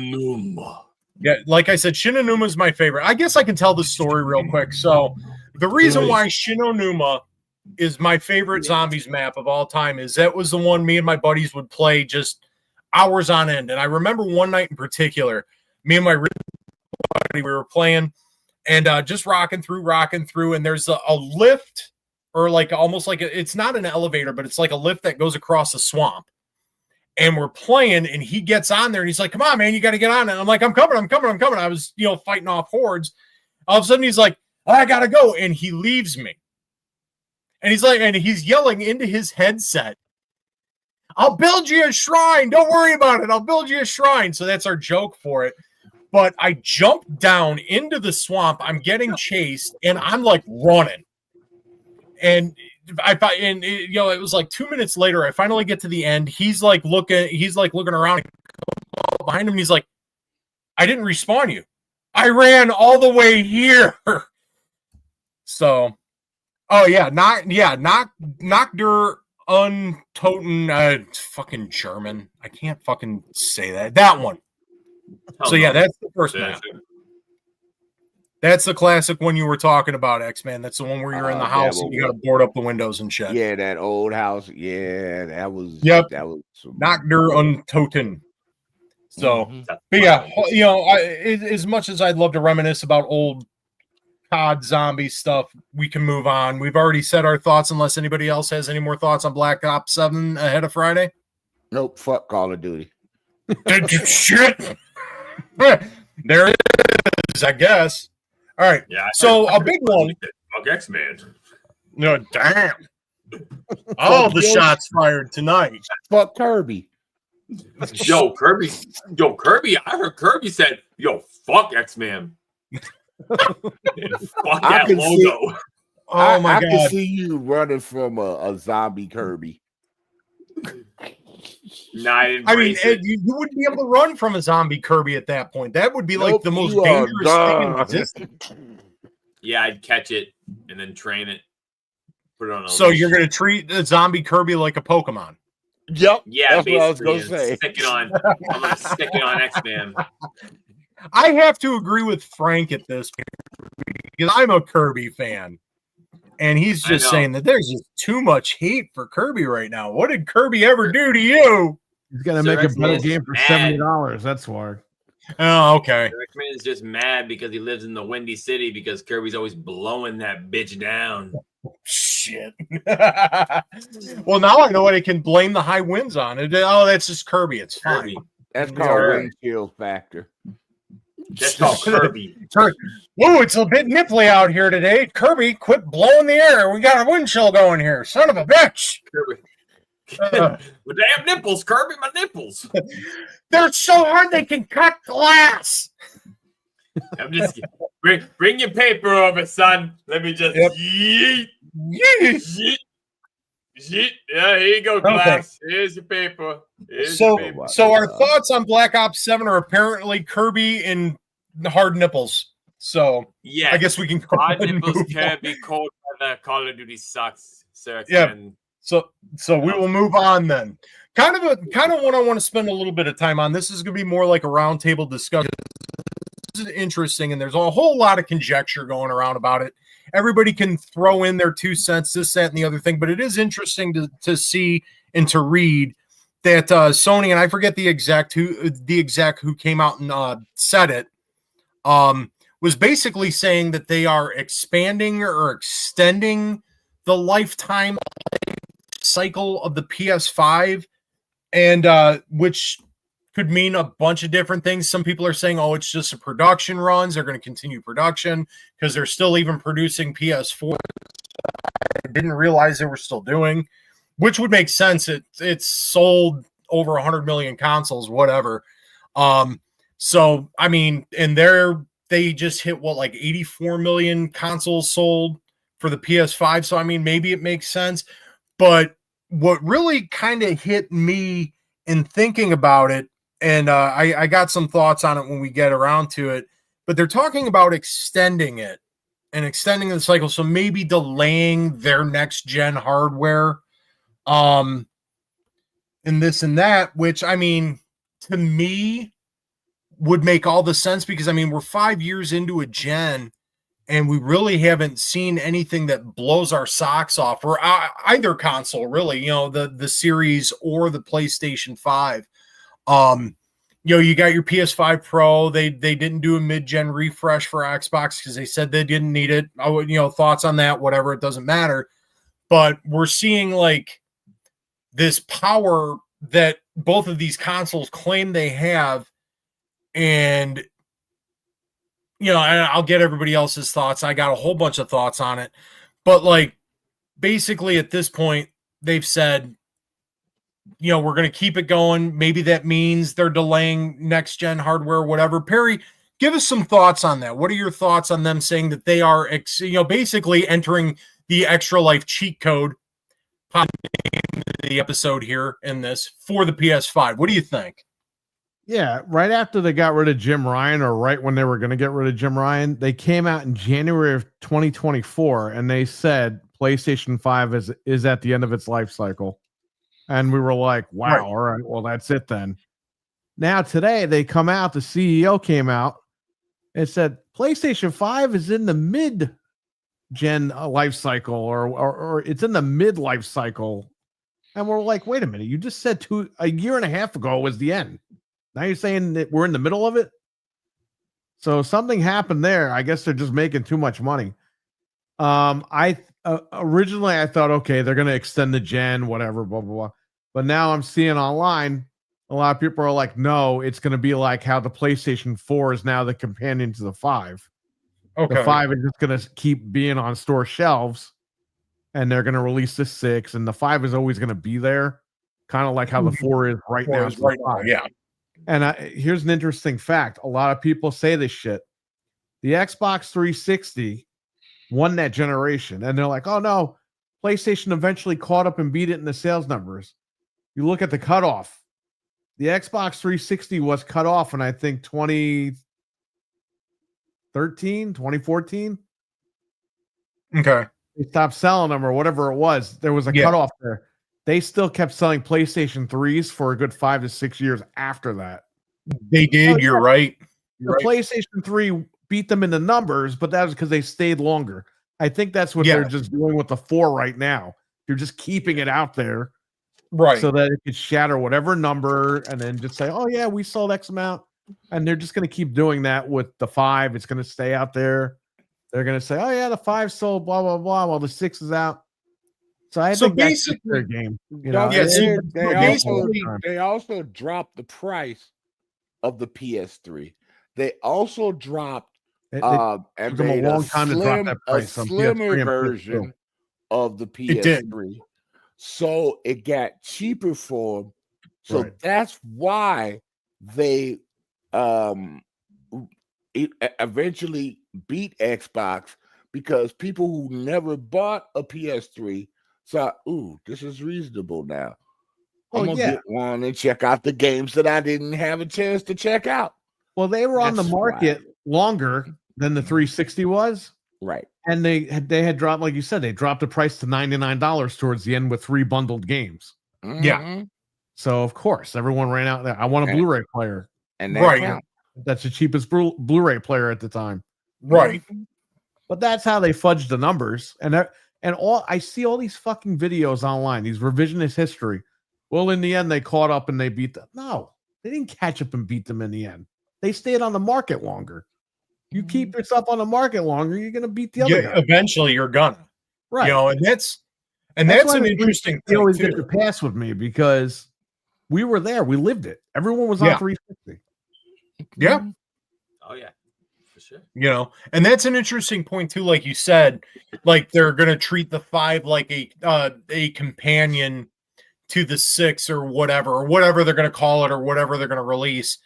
Yeah, like I said, Shinonuma is my favorite. I guess I can tell the story real quick. So the reason why Shinonuma is my favorite zombies map of all time is that was the one me and my buddies would play just hours on end. And I remember one night in particular, me and my buddy, we were playing and just rocking through. And there's a lift, or like almost like it's not an elevator, but it's like a lift that goes across a swamp. and we're playing, and he gets on there and he's like, come on, man, you got to get on. And I'm like, I'm coming. I was, fighting off hordes. All of a sudden he's like, I got to go. And he leaves me. And he's yelling into his headset, I'll build you a shrine. Don't worry about it. I'll build you a shrine. So that's our joke for it. But I jumped down into the swamp. I'm getting chased and I'm like running. And it was like 2 minutes later, I finally get to the end. He's like looking around behind him. And he's like, I didn't respawn you. I ran all the way here. So, knock der untoten, fucking German. I can't fucking say that. That one. So yeah, that's the first map. That's the classic one you were talking about, X-Man. That's the one where you're in the house and you got to board up the windows and shit. Yeah, that old house. Yeah, that was. Yep. That was Knock der Untoten. So, but yeah, as much as I'd love to reminisce about old COD zombie stuff, we can move on. We've already said our thoughts, unless anybody else has any more thoughts on Black Ops 7 ahead of Friday. Nope. Fuck Call of Duty. Shit. There it is, I guess. All right. Yeah. So a big one. Fuck X-Man. No, damn. All the shots fired tonight. Fuck Kirby. Yo, Kirby. I heard Kirby said, "Yo, fuck X-Man." Fuck that logo. Oh my I God. can see you running from a zombie Kirby. Nah, I mean, Ed, you wouldn't be able to run from a zombie Kirby at that point. That would be like the most dangerous thing in existence. Yeah, I'd catch it and then train it. Put it on. So you're going to treat a zombie Kirby like a Pokemon? Yep. Yeah, that's what I was going to say. I'm going to stick it on X-Man. I have to agree with Frank at this point because I'm a Kirby fan. And he's just saying that there's just too much hate for Kirby right now. What did Kirby ever do to you? He's going to make a better game for $70. That's why. Oh, okay. X-Man is just mad because he lives in the Windy City because Kirby's always blowing that bitch down. Shit. Well, now I know what I can blame the high winds on. Oh, that's just Kirby. It's fine. That's called windshield factor. That's called Kirby. Whoa, it's a bit nipply out here today. Kirby, quit blowing the air. We got a wind chill going here. Son of a bitch. Kirby. Well, damn nipples, Kirby, my nipples. They're so hard they can cut glass. I'm just bring your paper over, son. Let me just yeet. Yeah, here you go, glass. Okay. Here's your paper. So our thoughts on Black Ops 7 are apparently Kirby and hard nipples. So yeah, I guess we can. Hard nipples can't be called by the Call of Duty sucks. So yeah. So we will move on then. Kind of what I want to spend a little bit of time on. This is going to be more like a roundtable discussion. This is interesting, and there's a whole lot of conjecture going around about it. Everybody can throw in their 2 cents, this, that, and the other thing, but it is interesting to see and to read that Sony, and I forget the exact who came out and said it, was basically saying that they are expanding or extending the lifetime cycle of the PS5, and which could mean a bunch of different things. Some people are saying, oh, it's just a production runs. They're going to continue production because they're still even producing PS4. I didn't realize they were still doing, which would make sense. It's sold over 100 million consoles, whatever. So, I mean, and they just hit like 84 million consoles sold for the PS5. So, I mean, maybe it makes sense. But what really kind of hit me in thinking about it, and I got some thoughts on it when we get around to it, but they're talking about extending it and extending the cycle. So maybe delaying their next gen hardware, and this and that, which, I mean, to me would make all the sense because, I mean, we're 5 years into a gen and we really haven't seen anything that blows our socks off, or either console, really, the series or the PlayStation 5. You got your PS5 Pro. They didn't do a mid-gen refresh for Xbox because they said they didn't need it. Thoughts on that, whatever, it doesn't matter. But we're seeing like this power that both of these consoles claim they have, and and I'll get everybody else's thoughts. I got a whole bunch of thoughts on it, but like basically at this point they've said, we're going to keep it going. Maybe that means they're delaying next gen hardware, whatever. Perry, give us some thoughts on that. What are your thoughts on them saying that they are, basically entering the Extra Life cheat code, the episode here in this for the PS5? What do you think? Yeah, right after they got rid of Jim Ryan, or right when they were going to get rid of Jim Ryan, they came out in January of 2024 and they said PlayStation 5 is at the end of its life cycle. And we were like, wow, right. All right, well, that's it then. Now today they come out, the CEO came out and said PlayStation 5 is in the mid-gen life cycle, or it's in the mid-life cycle. And we're like, wait a minute, you just said a year and a half ago was the end. Now you're saying that we're in the middle of it? So something happened there. I guess they're just making too much money. Originally I thought, okay, they're going to extend the gen, whatever, blah, blah, blah. But now I'm seeing online, a lot of people are like, no, it's going to be like how the PlayStation 4 is now the companion to the 5. Okay. The 5 is just going to keep being on store shelves, and they're going to release the 6, and the 5 is always going to be there, kind of like how the 4 is right now. Yeah. And here's an interesting fact. A lot of people say this shit. The Xbox 360 won that generation, and they're like, oh, no, PlayStation eventually caught up and beat it in the sales numbers. You look at the cutoff. The Xbox 360 was cut off in, I think, 2013, 2014. Okay. They stopped selling them or whatever it was. There was a cutoff there. They still kept selling PlayStation 3s for a good 5 to 6 years after that. They did. You're right. The PlayStation 3 beat them in the numbers, but that was because they stayed longer. I think that's what they're just doing with the 4 right now. They're just keeping it out there. Right. So that it could shatter whatever number and then just say, oh, yeah, we sold X amount. And they're just going to keep doing that with the 5. It's going to stay out there. They're going to say, oh, yeah, the 5 sold, blah, blah, blah, while the 6 is out. So I think that's their game. They also dropped the price of the PS3. They also dropped and made a slimmer version of the PS3. So it got cheaper for them. So that's why they eventually beat Xbox, because people who never bought a PS3 thought, ooh, this is reasonable now. I'm going to get one and check out the games that I didn't have a chance to check out. Well, they were on the market longer than the 360 was. Right. And they had dropped, like you said, they dropped the price to $99 towards the end with 3 bundled games. Mm-hmm. Yeah. So, of course, everyone ran out there. I want a Blu-ray player. And that's the cheapest Blu-ray player at the time. Right. But that's how they fudged the numbers. And I see all these fucking videos online, these revisionist history. Well, in the end, they caught up and they beat them. No, they didn't catch up and beat them in the end. They stayed on the market longer. You keep yourself on the market longer, you're going to beat the other guy. Eventually, you're gonna. Right. And that's an interesting thing. Always get the pass with me because we were there. We lived it. Everyone was on 360. Yeah. Oh, yeah. For sure. And that's an interesting point, too. Like you said, like they're going to treat the 5 like a companion to the 6 or whatever they're going to call it or whatever they're going to release.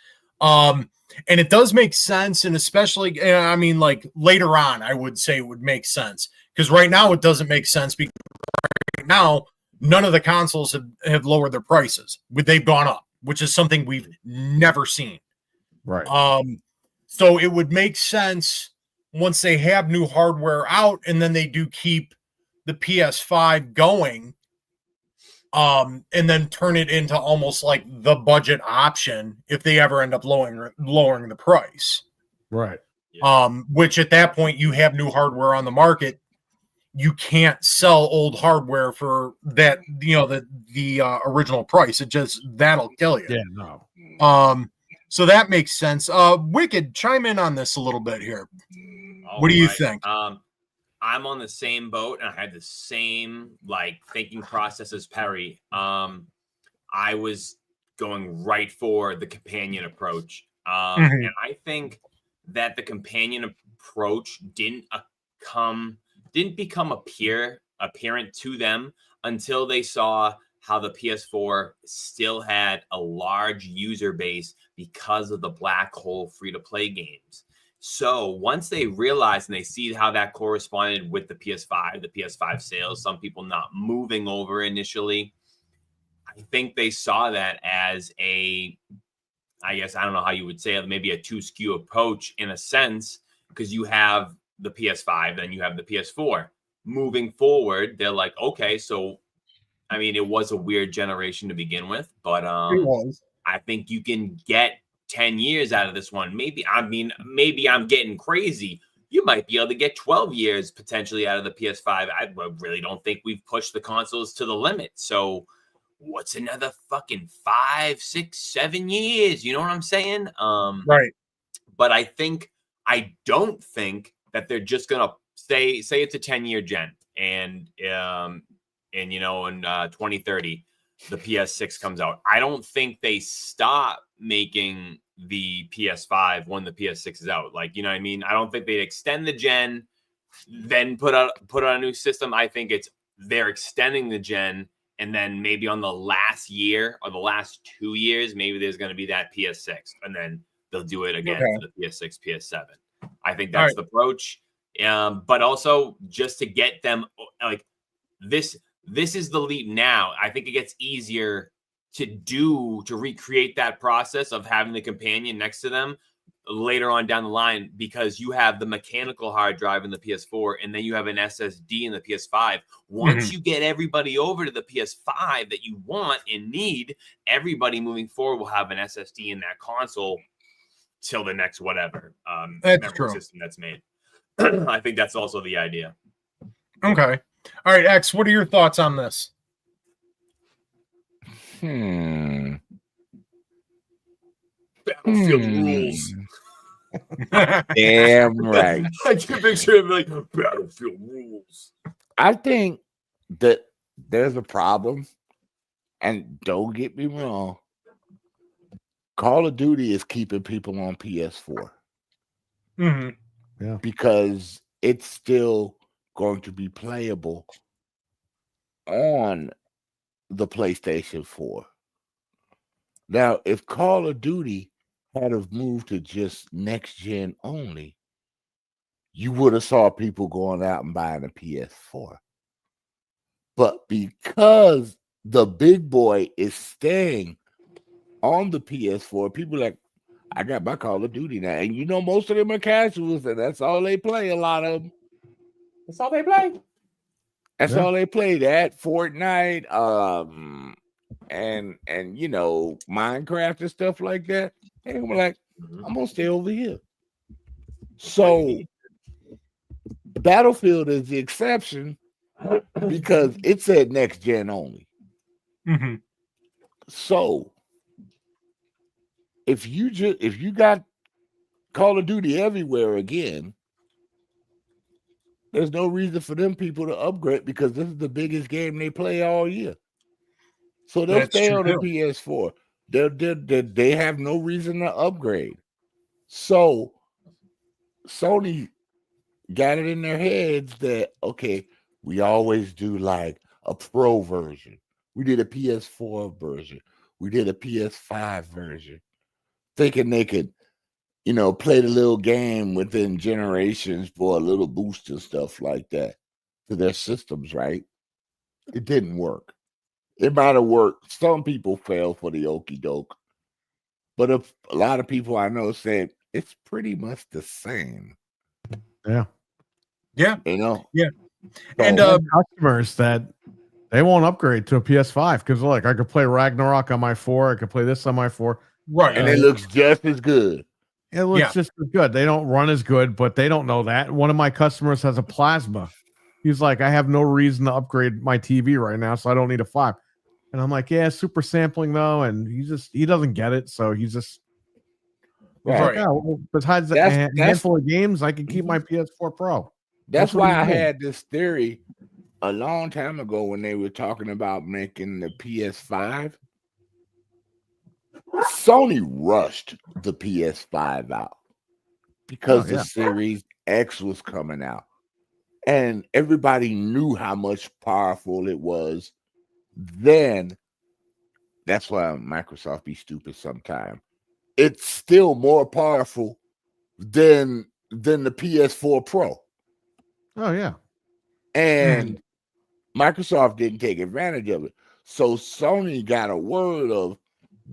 And it does make sense. And especially, I mean, like later on, I would say it would make sense, because right now it doesn't make sense, because right now none of the consoles have lowered their prices. They've gone up, which is something we've never seen. Right. So it would make sense once they have new hardware out, and then they do keep the PS5 going, and then turn it into almost like the budget option if they ever end up lowering the price. Right. Which at that point you have new hardware on the market. You can't sell old hardware for that, the original price. That'll kill you. Yeah, no. So that makes sense. Wicked, chime in on this a little bit here. What do you think? I'm on the same boat, and I had the same thinking process as Perry. I was going right for the companion approach. Mhm. And I think that the companion approach didn't become apparent to them until they saw how the PS4 still had a large user base because of the black hole free-to-play games. So once they realized and they see how that corresponded with the PS5 sales, some people not moving over initially, I think they saw that as I guess, I don't know how you would say it, maybe a two SKU approach in a sense, because you have the PS5, then you have the PS4. Moving forward, they're like, okay, so I mean, it was a weird generation to begin with, but It was. I think you can get 10 years out of this one. Maybe I'm getting crazy. You might be able to get 12 years potentially out of the PS5. I really don't think we've pushed the consoles to the limit. So what's another fucking 5, 6, 7 years? You know what I'm saying? Right. But I don't think that they're just gonna say it's a 10-year gen, and in 2030 the PS6 comes out. I don't think they stop making the PS5 when the PS6 is out. Like, you know what I mean? I don't think they'd extend the gen, then put out a new system. I think they're extending the gen, and then maybe on the last year or the last 2 years, maybe there's going to be that PS6, and then they'll do it again for the PS6, PS7. I think that's the approach. But also just to get them like this is the leap now. I think it gets easier to recreate that process of having the companion next to them later on down the line, because you have the mechanical hard drive in the PS4 and then you have an SSD in the PS5. Once you get everybody over to the PS5 that you want and need, everybody moving forward will have an SSD in that console till the next whatever memory system that's made. I think that's also the idea. Okay. All right, X, what are your thoughts on this? Battlefield rules. Damn right. I can picture him like Battlefield rules. I think that there's a problem, and don't get me wrong, Call of Duty is keeping people on PS4. Yeah. Because it's still going to be playable on the PlayStation 4. Now, if Call of Duty had have moved to just next gen only, you would have saw people going out and buying a PS4. But because the big boy is staying on the PS4, people are like, I got my Call of Duty now. And you know, most of them are casuals, and that's all they play. A lot of them. That's all they play. That's all they play. That Fortnite, and Minecraft and stuff like that. And we're like, I'm gonna stay over here. So Battlefield is the exception because it said next gen only. So if you got Call of Duty everywhere again, there's no reason for them people to upgrade because this is the biggest game they play all year. So they'll stay on the PS4. They have no reason to upgrade. So Sony got it in their heads that, okay, we always do like a pro version. We did a PS4 version. We did a PS5 version. Thinking they could, play the little game within generations for a little boost and stuff like that to their systems, right? It didn't work. It might have worked. Some people fell for the okie doke. But a lot of people I know said it's pretty much the same. Yeah. Yeah. Yeah. So, and customers that they won't upgrade to a PS5 because look, I could play Ragnarok on my 4. I could play this on my 4. Right. And it looks just as good. It looks just as good. They don't run as good, but they don't know that. One of my customers has a plasma. He's like, I have no reason to upgrade my TV right now, so I don't need a 5. And I'm like, yeah, super sampling though, and he doesn't get it, so he's like, oh, well, besides a handful of games, I can keep my PS4 Pro. That's why I had this theory a long time ago when they were talking about making the PS5. Sony rushed the PS5 out because the Series X was coming out. And everybody knew how much powerful it was then. That's why Microsoft be stupid sometimes. It's still more powerful than the PS4 Pro. Oh, yeah. And Microsoft didn't take advantage of it. So Sony got a word of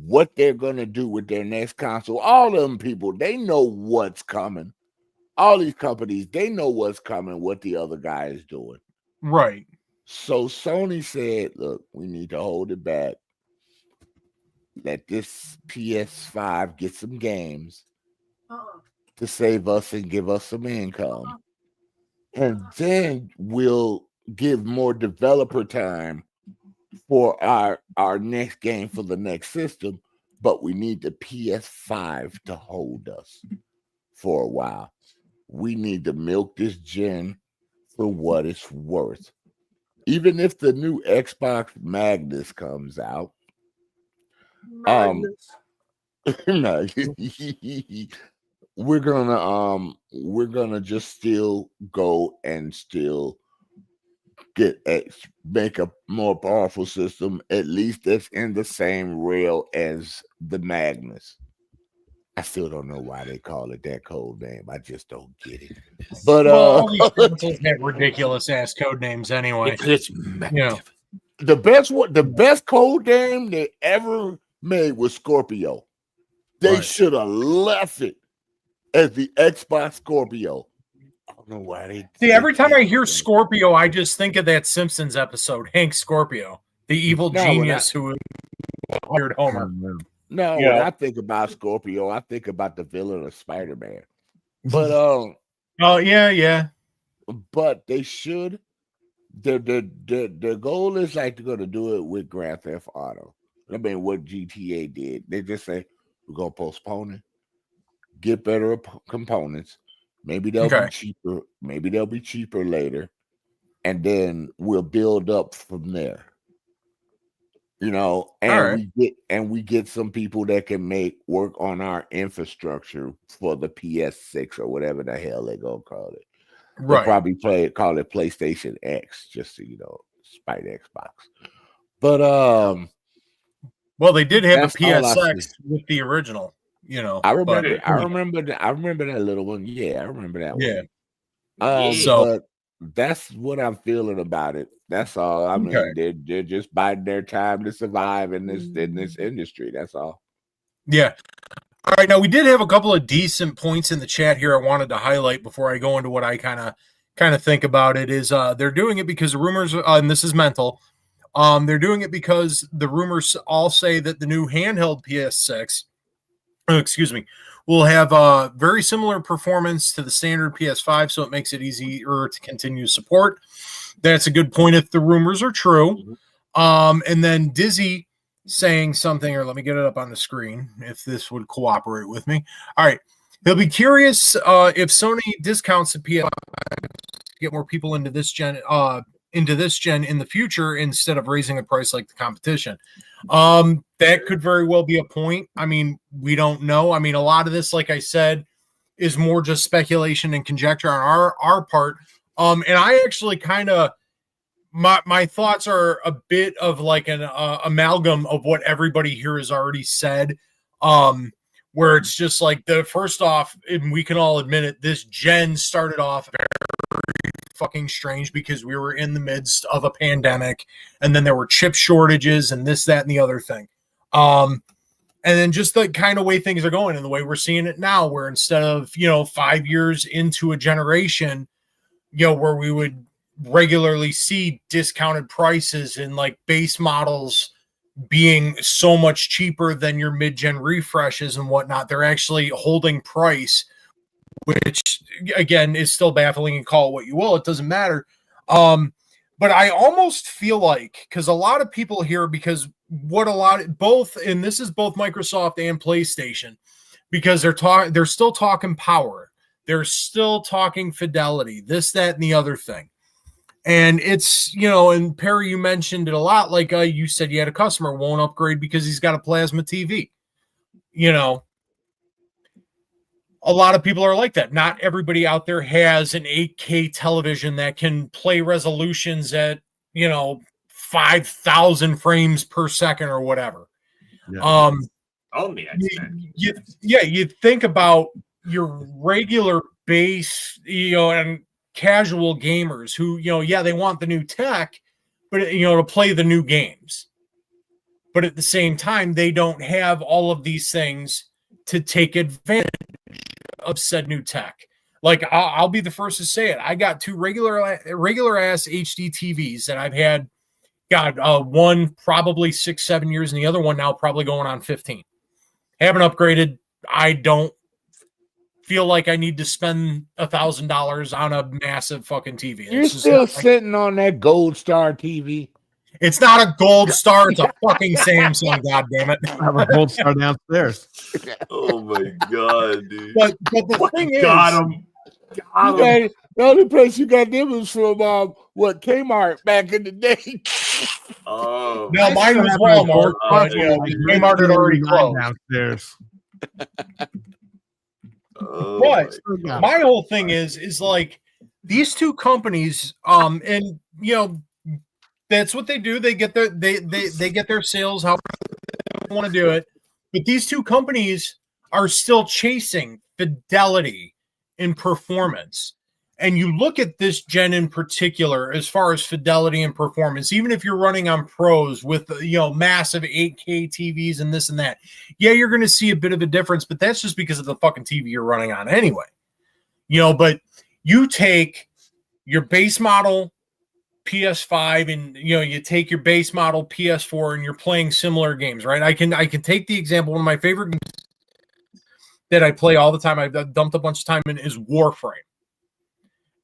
what they're going to do with their next console. All of them people, they know what's coming. All these companies, they know what's coming, what the other guy is doing. Right. So Sony said, look, we need to hold it back. Let this PS5 get some games to save us and give us some income. And then we'll give more developer time for our next game for the next system. But we need the PS5 to hold us for a while. We need to milk this gen for what it's worth. Even if the new Xbox Magnus comes out, we're gonna just still go and still make a more powerful system, at least that's in the same rail as the Magnus. I still don't know why they call it that code name. I just don't get it. But all these consoles have ridiculous ass code names anyway. The best code name they ever made was Scorpio. They should have left it as the Xbox Scorpio. I don't know why they see. Every time I hear Scorpio, I just think of that Simpsons episode, Hank Scorpio, the evil genius who hired Homer. No, when I think about Scorpio, I think about the villain of Spider-Man. But oh yeah. But they should. Their goal is like they're gonna do it with Grand Theft Auto. I mean, what GTA did, they just say we're gonna postpone it, get better components. Maybe they'll be cheaper. Maybe they'll be cheaper later, and then we'll build up from there. And we get some people that can work on our infrastructure for the PS6 or whatever the hell they're gonna call it. They'll probably call it PlayStation X, just to spite Xbox. But well, they did have a PSX with the original. I remember that little one. Yeah, I remember that one. But that's what I'm feeling about it. That's all. I mean, they're just biding their time to survive in this industry. That's all. Yeah. All right. Now we did have a couple of decent points in the chat here. I wanted to highlight before I go into what I kind of think about it. Is they're doing it because the rumors, and this is mental. They're doing it because the rumors all say that the new handheld PS6, will have very similar performance to the standard PS5, so it makes it easier to continue support. That's a good point if the rumors are true. And then Dizzy saying something, or let me get it up on the screen if this would cooperate with me. All right. He'll be curious if Sony discounts the PS5 to get more people into this gen in the future instead of raising the price like the competition. That could very well be a point. I mean, we don't know. I mean, a lot of this, like I said, is more just speculation and conjecture on our part. And I actually kind of, my thoughts are a bit of like an amalgam of what everybody here has already said. Where it's just like first off, and we can all admit it, this gen started off very fucking strange because we were in the midst of a pandemic, and then there were chip shortages and this, that, and the other thing. And then just the kind of way things are going and the way we're seeing it now, where instead of, 5 years into a generation, where we would regularly see discounted prices and like base models being so much cheaper than your mid-gen refreshes and whatnot, they're actually holding price, which again is still baffling, and call it what you will. It doesn't matter. But I almost feel like, because a lot of people here, because both, and this is both Microsoft and PlayStation, because they're still talking power. They're still talking fidelity, this, that, and the other thing. And it's, and Perry, you mentioned it a lot. Like you said, you had a customer won't upgrade because he's got a plasma TV. you know, a lot of people are like that. Not everybody out there has an 8K television that can play resolutions at, 5,000 frames per second or whatever. Yeah. Only you think about your regular base, and casual gamers who, they want the new tech, but, to play the new games. But at the same time, they don't have all of these things to take advantage of said new tech. Like, I'll be the first to say it. I got two regular ass HD TVs that I've had, one probably 6-7 years, and the other one now probably going on 15. Haven't upgraded. I don't feel like I need to spend $1,000 on a massive fucking TV. You're still sitting on that Gold Star TV. It's not a Gold Star. It's a fucking Samsung. God damn it! I have a Gold Star downstairs. Oh my god, dude! But the thing is, got him. The only place you got them was from Kmart back in the day. Oh no, mine was Walmart. Kmart had already closed downstairs. But my whole thing is like these two companies, and that's what they do. They get their they get their sales however they want to do it. But these two companies are still chasing fidelity in performance. And you look at this gen in particular, as far as fidelity and performance, even if you're running on pros with, massive 8K TVs and this and that, yeah, you're going to see a bit of a difference, but that's just because of the fucking TV you're running on anyway. But you take your base model PS5 and, you take your base model PS4 and you're playing similar games, right? I can take the example, one of my favorite games that I play all the time, I've dumped a bunch of time in, is Warframe.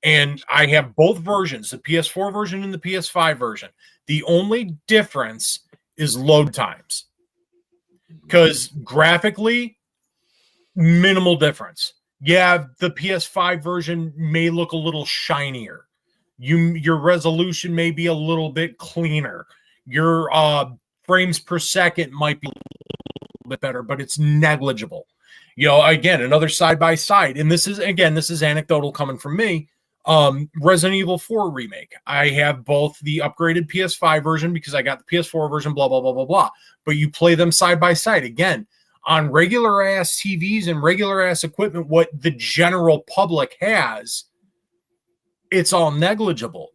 And I have both versions, the PS4 version and the PS5 version. The only difference is load times. Because graphically, minimal difference. Yeah, the PS5 version may look a little shinier. Your resolution may be a little bit cleaner. Your frames per second might be a little bit better, but it's negligible. Again, another side-by-side. And this is anecdotal coming from me. Resident Evil 4 remake. I have both the upgraded PS5 version because I got the PS4 version, blah, blah, blah, blah, blah. But you play them side by side. Again, on regular ass TVs and regular ass equipment, what the general public has, it's all negligible.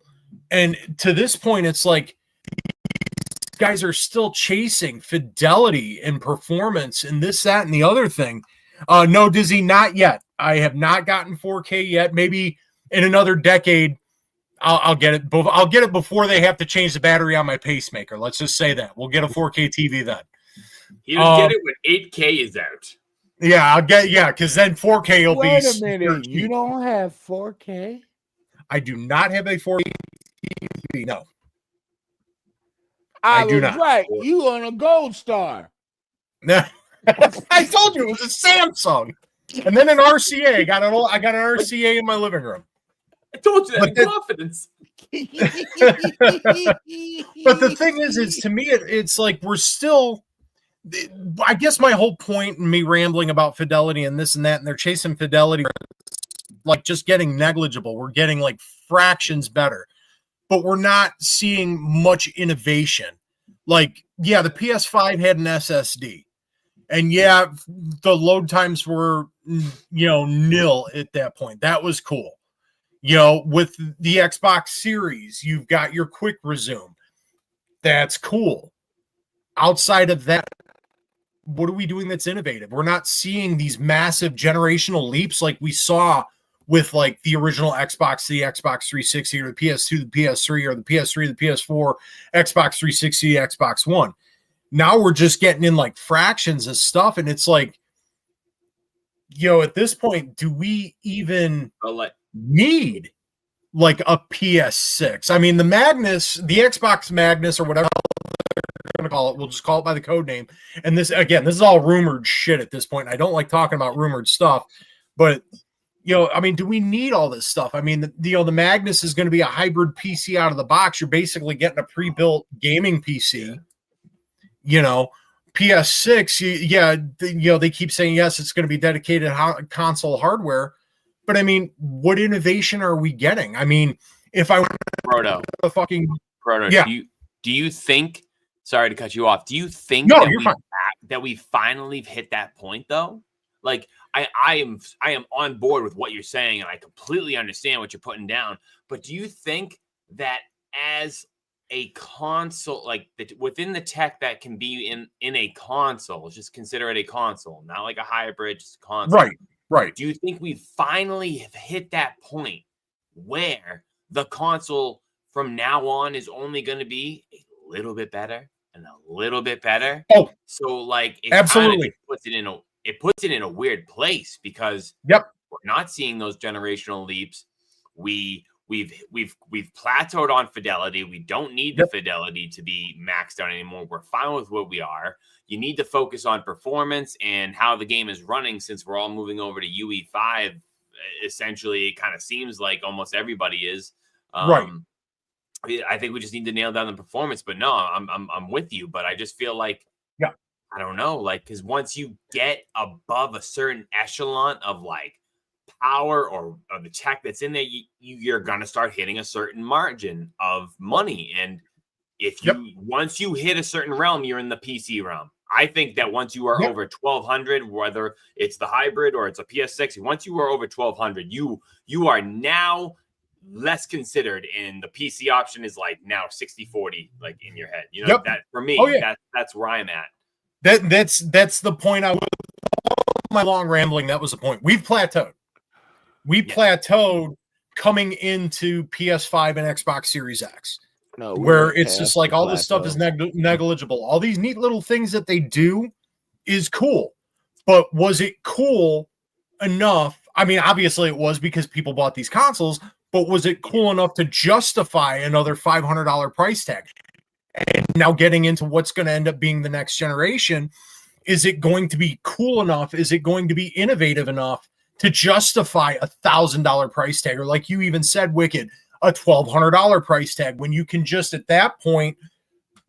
And to this point, it's like guys are still chasing fidelity and performance and this, that, and the other thing. No, Dizzy, not yet. I have not gotten 4K yet. Maybe in another decade, I'll get it. I'll get it before they have to change the battery on my pacemaker. Let's just say that. We'll get a 4K TV then. You'll get it when 8K is out. Yeah, because then 4K will be. Wait a minute, you don't have 4K? I do not have a 4K TV. No, I do not. Right, you on a Gold Star? I told you it was a Samsung, and then an RCA. I got an RCA in my living room. I told you that in confidence. But the thing is to me, it's like we're still. I guess my whole point in me rambling about fidelity and this and that, and they're chasing fidelity, like just getting negligible. We're getting like fractions better, but we're not seeing much innovation. Like, yeah, the PS5 had an SSD, and yeah, the load times were, nil at that point. That was cool. With the Xbox Series, you've got your quick resume. That's cool. Outside of that, what are we doing that's innovative? We're not seeing these massive generational leaps like we saw with like the original Xbox, the Xbox 360, or the PS2, the PS3, or the PS3, the PS4, Xbox 360, Xbox One. Now we're just getting in like fractions of stuff, and it's like, at this point, do we even need like a PS6? I mean, the Xbox Magnus, or whatever going to call it, we'll just call it by the code name. And this is all rumored shit at this point. I don't like talking about rumored stuff, but I mean, do we need all this stuff? I mean, the Magnus is going to be a hybrid PC out of the box. You're basically getting a pre-built gaming PC, PS6, they keep saying, yes, it's going to be dedicated console hardware. But I mean, what innovation are we getting? I mean, if I went Proto, to fucking Proto, yeah. Do you think? Sorry to cut you off. Do you think that we finally hit that point though? Like I am on board with what you're saying, and I completely understand what you're putting down. But do you think that as a console, like within the tech that can be in a console, just consider it a console, not like a hybrid, just a console. Right. Do you think we finally have hit that point where the console from now on is only going to be a little bit better and a little bit better? Oh, so like it absolutely puts it in a weird place because we're not seeing those generational leaps. We've plateaued on fidelity. We don't need the fidelity to be maxed out anymore. We're fine with what we are. You need to focus on performance and how the game is running, since we're all moving over to UE5. Essentially, it kind of seems like almost everybody is. Right. I think we just need to nail down the performance. But no, I'm with you. But I just feel like, I don't know, like, because once you get above a certain echelon of like power or the tech that's in there, you're gonna start hitting a certain margin of money. And if you once you hit a certain realm, you're in the PC realm. I think that once you are over 1,200, whether it's the hybrid or it's a PS6, once you are over 1,200, you are now less considered, and the PC option is like now 60-40, like in your head. You know, that for me, that's where I'm at. That's the point. My long rambling, that was the point. We've plateaued. We plateaued coming into PS5 and Xbox Series X. No, where it's just like all this stuff is negligible. All these neat little things that they do is cool. But was it cool enough? I mean, obviously it was, because people bought these consoles, but was it cool enough to justify another $500 price tag? And now getting into what's going to end up being the next generation, is it going to be cool enough? Is it going to be innovative enough to justify $1,000 price tag? Or like you even said, Wicked, a $1,200 price tag, when you can just at that point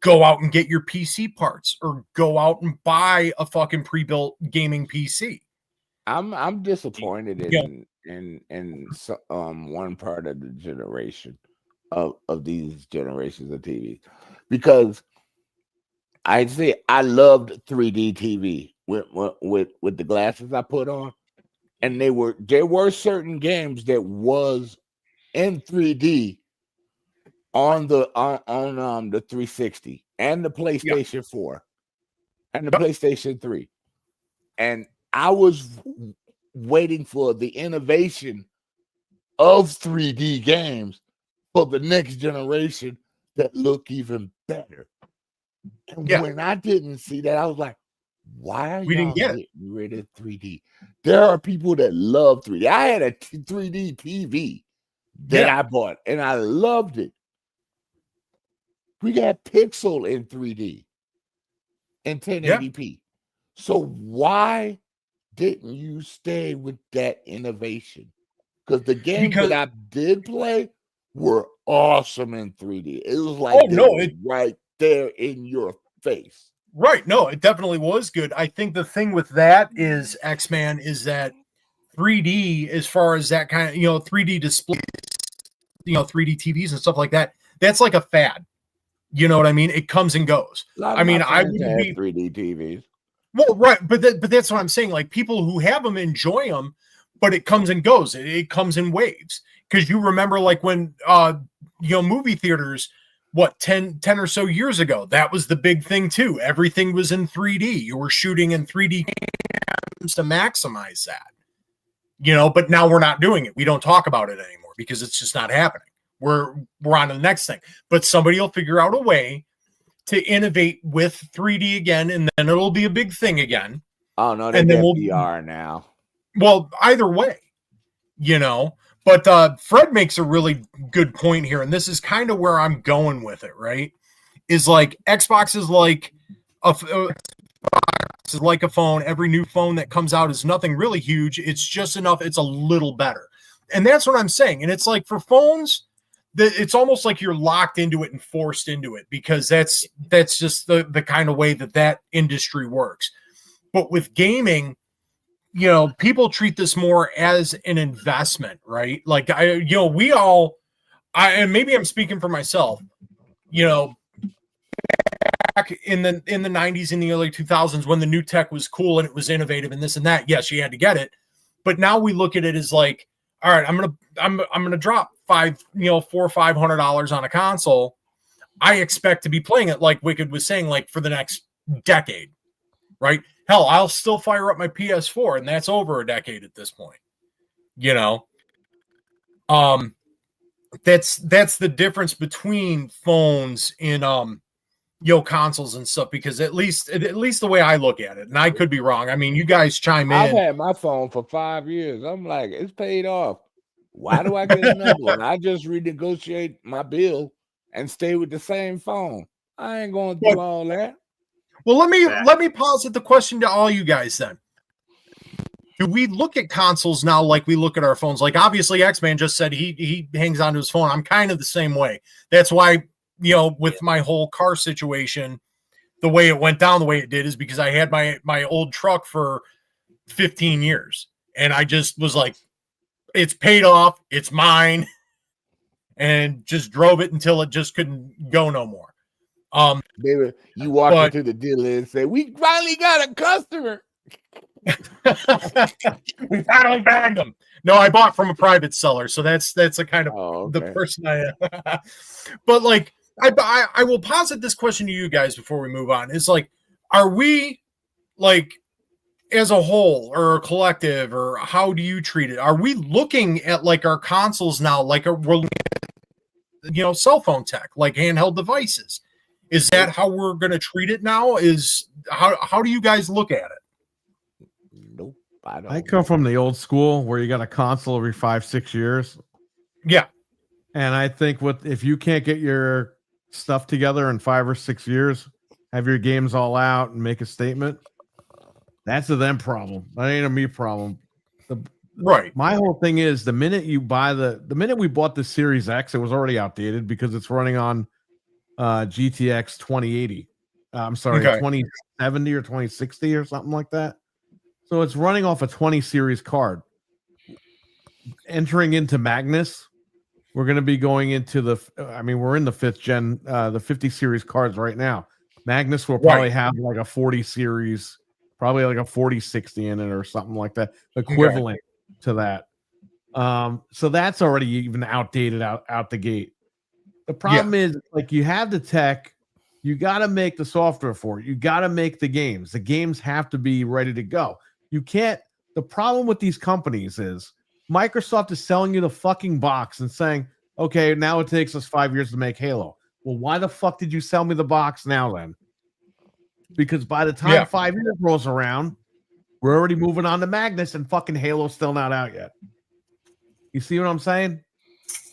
go out and get your PC parts or go out and buy a fucking pre-built gaming PC. I'm disappointed in one part of the generation of these generations of TV, because I'd say I loved 3D TV with the glasses I put on, and there were certain games that was in 3D on the 360 and the PlayStation 4 and the PlayStation 3. And I was waiting for the innovation of 3D games for the next generation that look even better. And when I didn't see that, I was like, why are y'all getting rid of 3D? There are people that love 3D. I had a 3D TV that I bought, and I loved it. We got Pixel in 3D in 1080p. So why didn't you stay with that innovation? Because the games that I did play were awesome in 3D. It was like right there in your face. Right. No, it definitely was good. I think the thing with that is, X-Man, is that 3D, as far as that kind of, 3D displays, 3D TVs and stuff like that, that's like a fad. You know what I mean? It comes and goes. I mean, I would be 3D TVs. Well, right, but that's what I'm saying. Like, people who have them enjoy them, but it comes and goes. It comes in waves. Because you remember, like, when movie theaters, 10 or so years ago, that was the big thing too. Everything was in 3D. You were shooting in 3D to maximize that. But now we're not doing it. We don't talk about it anymore because it's just not happening. We're on to the next thing. But somebody will figure out a way to innovate with 3D again, and then it'll be a big thing again. Oh no, they get VR now. Well, either way, But Fred makes a really good point here, and this is kind of where I'm going with it. Right? Is like Xbox is like a phone. Every new phone that comes out is nothing really huge. It's just enough. It's a little better, and that's what I'm saying. And it's like for phones it's almost like you're locked into it and forced into it, because that's just the kind of way that industry works. But with gaming, people treat this more as an investment, right? Like and maybe I'm speaking for myself, back in the 90s, in the early 2000s, when the new tech was cool and it was innovative and this and that, yes, you had to get it. But now we look at it as like, all right, I'm gonna drop $400 or $500 on a console. I expect to be playing it, like Wicked was saying, like for the next decade, right? Hell, I'll still fire up my PS4, and that's over a decade at this point. That's the difference between phones and consoles and stuff, because at least the way I look at it, and I could be wrong. I mean, you guys chime in. I've had my phone for 5 years. I'm like, it's paid off. Why do I get another one? I just renegotiate my bill and stay with the same phone. I ain't going to do all that. Well, let me posit the question to all you guys then. Do we look at consoles now like we look at our phones? Like, obviously, X-Man just said he hangs onto his phone. I'm kind of the same way. That's why, with my whole car situation, the way it went down the way it did is because I had my old truck for 15 years. And I just was like, it's paid off. It's mine. And just drove it until it just couldn't go no more. Baby, you walk into the dealer and say, we finally got a customer. We finally bagged them. No, I bought from a private seller, so that's a kind of the person I am. But like, I will posit this question to you guys before we move on. It's like, are we, like, as a whole or a collective, or how do you treat it? Are we looking at like our consoles now like we're cell phone tech, like handheld devices? Is that how we're going to treat it now? Is how do you guys look at it? Nope. I come from the old school where you got a console every 5-6 years. Yeah. And I think if you can't get your stuff together in 5 or 6 years, have your games all out and make a statement, that's a them problem. That ain't a me problem. Right. My whole thing is the minute we bought the Series X, it was already outdated because it's running on GTX 2080. I'm sorry, 2070 or 2060 or something like that. So it's running off a 20 series card. Entering into Magnus, we're going to be going into we're in the 5th gen, the 50 series cards right now. Magnus will probably have like a 40 series, probably like a 4060 in it or something like that, equivalent to that. So that's already even outdated out the gate. The problem is, like, you have the tech, you got to make the software for it. You got to make the games. The games have to be ready to go. You can't. The problem with these companies is Microsoft is selling you the fucking box and saying, okay, now it takes us 5 years to make Halo. Well, why the fuck did you sell me the box now then? Because by the time 5 years rolls around, we're already moving on to Magnus and fucking Halo's still not out yet. You see what I'm saying?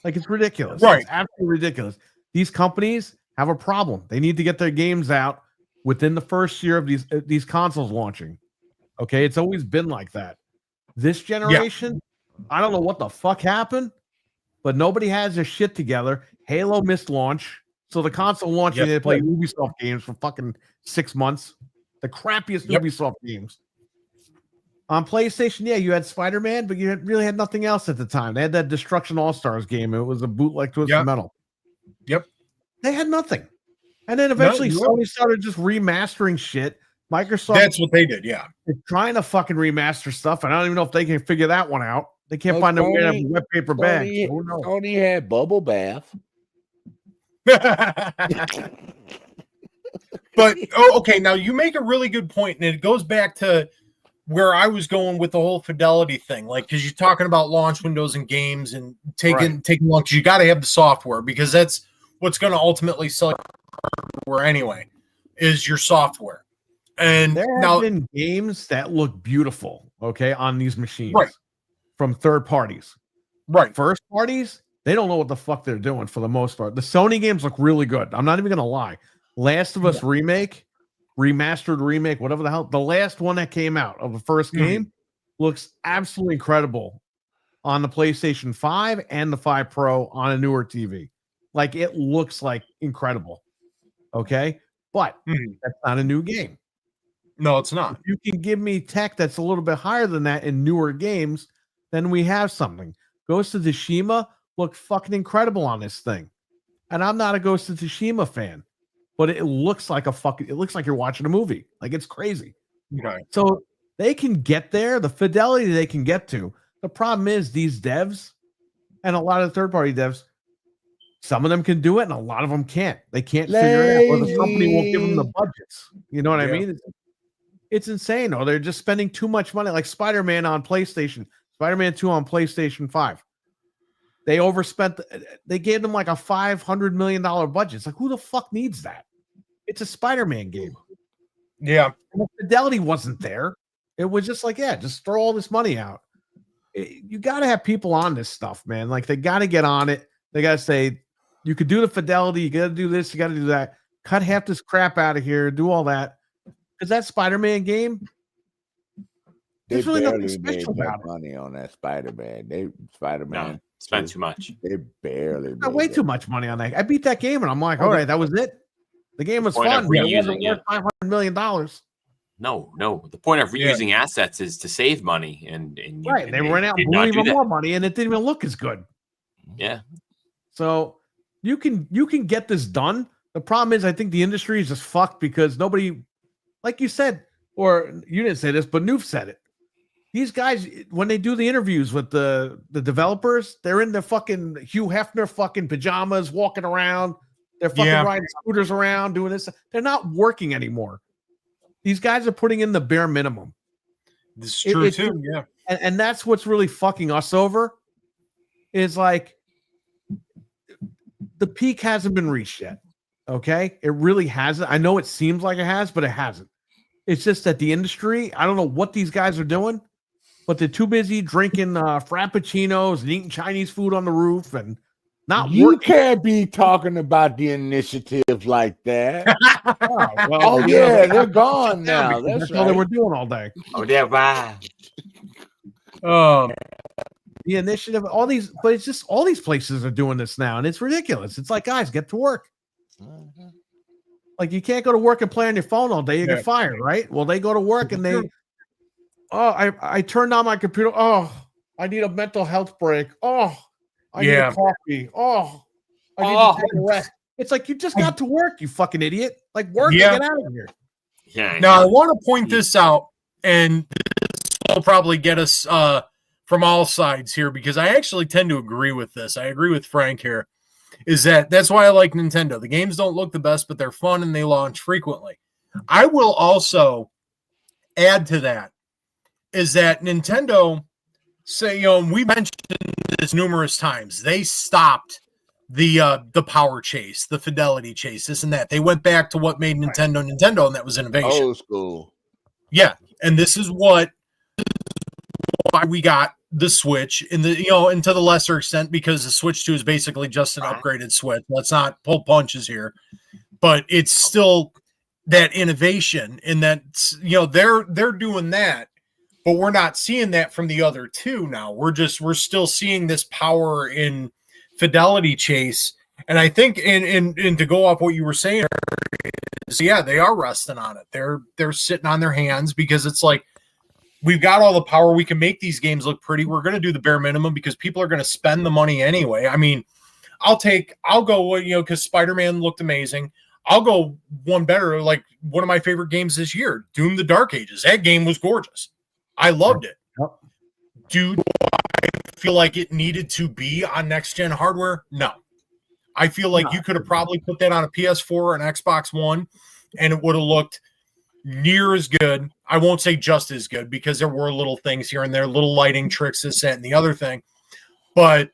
Like, it's ridiculous. Right. It's absolutely ridiculous. These companies have a problem. They need to get their games out within the first year of these consoles launching. Okay, it's always been like that. This generation, I don't know what the fuck happened, but nobody has their shit together. Halo missed launch, so the console launching, they play Ubisoft games for fucking 6 months. The crappiest Ubisoft games. On PlayStation, you had Spider-Man, but you really had nothing else at the time. They had that Destruction All-Stars game. It was a bootleg Twisted Metal. Yep. They had nothing. And then eventually Sony started just remastering shit. Microsoft. That's what they did, They're trying to fucking remaster stuff, and I don't even know if they can figure that one out. They can't find a way to have a wet paper bag. Sony had Bubble Bath. But, okay, now you make a really good point, and it goes back to where I was going with the whole fidelity thing, like, because you're talking about launch windows and games and taking long, because you got to have the software, because that's what's going to ultimately sell hardware anyway, is your software. And there have been games that look beautiful, on these machines, from third parties, First parties, they don't know what the fuck they're doing for the most part. The Sony games look really good. I'm not even gonna lie. Last of Us remastered remake, whatever the hell, the last one that came out of the first game looks absolutely incredible on the PlayStation 5 and the 5 Pro on a newer TV. Like, it looks like incredible. Okay, but that's not a new game. No, it's not. If you can give me tech that's a little bit higher than that in newer games, then we have something. Ghost of Tsushima looked fucking incredible on this thing. And I'm not a Ghost of Tsushima fan, but it looks like it looks like you're watching a movie. Like, it's crazy. Okay. So they can get there, the fidelity they can get to. The problem is these devs and a lot of third-party devs, some of them can do it and a lot of them can't. They can't figure it out, or the company won't give them the budgets. You know what I mean? It's insane. Or they're just spending too much money, like Spider-Man on PlayStation, Spider-Man 2 on PlayStation 5. They overspent. They gave them like a $500 million budget. It's like, who the fuck needs that? It's a Spider-Man game. Yeah. And the fidelity wasn't there. It was just like, yeah, just throw all this money out. You got to have people on this stuff, man. Like, they got to get on it. They got to say, you could do the fidelity. You got to do this. You got to do that. Cut half this crap out of here. Do all that. Because that Spider-Man game, They really nothing barely made special about that money on that Spider-Man. Spider-Man No, spent too much. They barely I way too much money on that. I beat that game and I'm like, all right, that was it. The game was Point fun. of But it wasn't reusing, worth $500 million. No. The point of reusing assets is to save money, and Right. They ran out did and not blew do even that. more money, and it didn't even look as good. Yeah. So you can get this done. The problem is, I think the industry is just fucked because nobody, like you said, or you didn't say this, but Noof said it. These guys, when they do the interviews with the developers, they're in their fucking Hugh Hefner fucking pajamas, walking around. They're fucking riding scooters around, doing this. They're not working anymore. These guys are putting in the bare minimum. This is true too. Yeah. And that's what's really fucking us over. Is like the peak hasn't been reached yet. Okay. It really hasn't. I know it seems like it has, but it hasn't. It's just that the industry, I don't know what these guys are doing, but they're too busy drinking frappuccinos and eating Chinese food on the roof and not You working. can't be talking about the initiative like that. Well, yeah, they're gone now. That's all they were doing all day. Oh, yeah, right. The initiative, all these, but it's just all these places are doing this now, and it's ridiculous. It's like, guys, get to work. Like, you can't go to work and play on your phone all day. You get fired, right? Well, they go to work and they, I turned on my computer. Oh, I need a mental health break. Oh, I need a coffee. Oh, I need to take a rest. It's like, you just got to work, you fucking idiot. Like, work and get out of here. Yeah. Now, I want to point this out, and this will probably get us from all sides here, because I actually tend to agree with this. I agree with Frank here. That's why I like Nintendo. The games don't look the best, but they're fun and they launch frequently. I will also add to that is that Nintendo, we mentioned this numerous times. They stopped the power chase, the fidelity chase, this and that. They went back to what made Nintendo, and that was innovation. Old school. Yeah, and this is why we got the Switch and and to the lesser extent, because the Switch 2 is basically just an upgraded Switch. Let's not pull punches here, but it's still that innovation in that, they're doing that, but we're not seeing that from the other two now. We're still seeing this power in fidelity chase. And I think in to go off what you were saying, they are resting on it. They're sitting on their hands because it's like, we've got all the power. We can make these games look pretty. We're going to do the bare minimum because people are going to spend the money anyway. I mean, I'll go, because Spider-Man looked amazing. I'll go one better. Like, one of my favorite games this year, Doom: The Dark Ages. That game was gorgeous. I loved it. Yep. Do I feel like it needed to be on next-gen hardware? No. I feel like you could have probably put that on a PS4 or an Xbox One, and it would have looked near as good. I won't say just as good, because there were little things here and there, little lighting tricks, this, that, and the other thing. But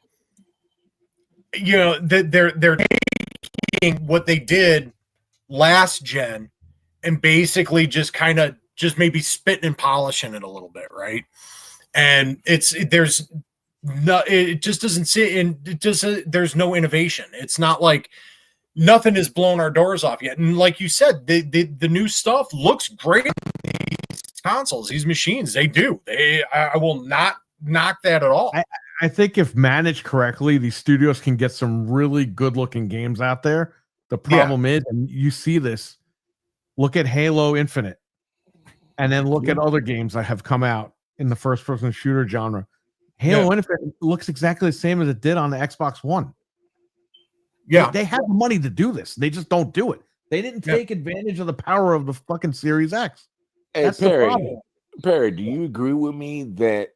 they're taking what they did last gen and basically just maybe spitting and polishing it a little bit, right? And there's no innovation. It's not like nothing has blown our doors off yet. And like you said, the new stuff looks great. These consoles, these machines, they do. I will not knock that at all. I think if managed correctly, these studios can get some really good-looking games out there. The problem is, and you see this, look at Halo Infinite, and then look at other games that have come out in the first-person shooter genre. Halo Infinite looks exactly the same as it did on the Xbox One. Yeah. They have the money to do this. They just don't do it. They didn't take advantage of the power of the fucking Series X. That's the problem. Perry, do you agree with me that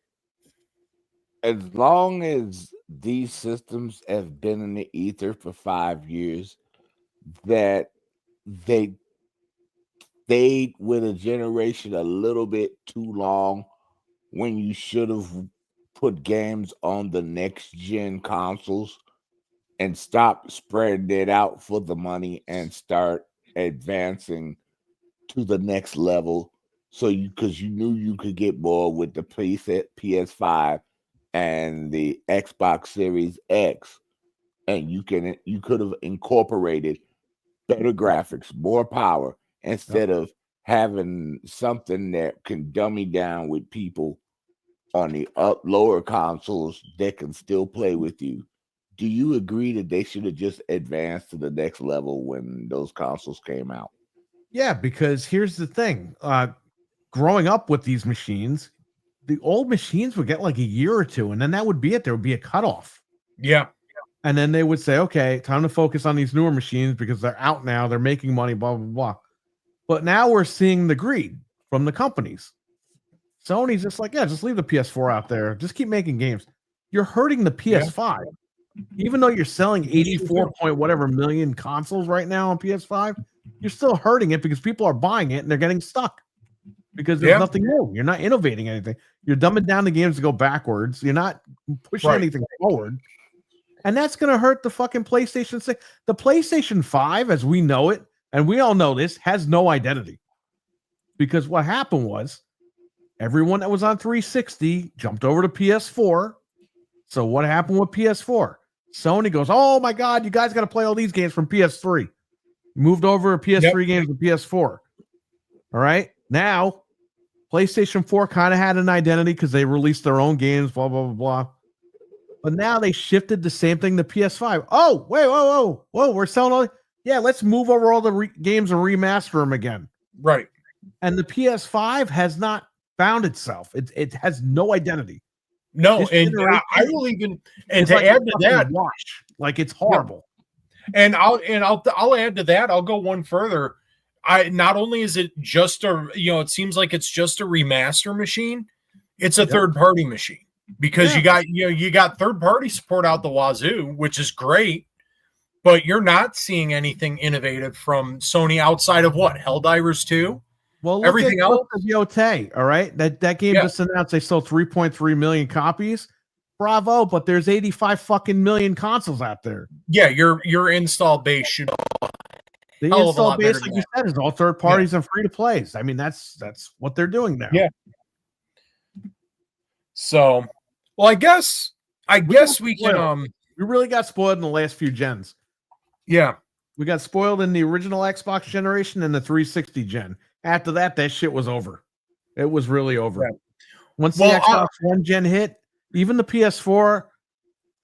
as long as these systems have been in the ether for 5 years, that they stayed with a generation a little bit too long when you should have put games on the next gen consoles and stop spreading it out for the money and start advancing to the next level? So because you knew you could get more with the PS5 and the Xbox Series X, and you could have incorporated better graphics, more power, instead of having something that can dummy down with people on the lower consoles that can still play with you. Do you agree that they should have just advanced to the next level when those consoles came out? Yeah, because here's the thing. Growing up with these machines, the old machines would get like a year or two, and then that would be it. There would be a cutoff. Yeah. And then they would say, okay, time to focus on these newer machines because they're out now. They're making money, blah, blah, blah. But now we're seeing the greed from the companies. Sony's just like, just leave the PS4 out there. Just keep making games. You're hurting the PS5. Even though you're selling 84 point whatever million consoles right now on PS5, you're still hurting it because people are buying it and they're getting stuck because there's nothing new. You're not innovating anything. You're dumbing down the games to go backwards. You're not pushing anything forward. And that's going to hurt the fucking PlayStation 6. The PlayStation 5, as we know it, and we all know this, has no identity. Because what happened was everyone that was on 360 jumped over to PS4. So what happened with PS4? Sony goes, oh my God, you guys got to play all these games from PS3. Moved over PS3 games to PS4. All right. Now, PlayStation 4 kind of had an identity because they released their own games, blah, blah, blah, blah. But now they shifted the same thing to PS5. Oh, wait, whoa, we're selling all. Yeah, let's move over all the games and remaster them again. Right. And the PS5 has not found itself. It has no identity. No, and I will even and to like add to that, watch like it's horrible. And I'll add to that. I'll go one further. Not only is it just it seems like it's just a remaster machine. It's a third party machine because you got third party support out the wazoo, which is great. But you're not seeing anything innovative from Sony outside of what Helldivers 2. Well, everything else. Yote, all right, that game just announced they sold 3.3 million copies. Bravo, but there's 85 fucking million consoles out there. Yeah, your install base should. The install base, like you said, is all third parties and free to plays. I mean, that's what they're doing now. Yeah. So, well, I guess we can. We really got spoiled in the last few gens. Yeah, we got spoiled in the original Xbox generation and the 360 gen. After that shit was over. It was really over. Yeah. Once the Xbox One gen hit, even the PS4,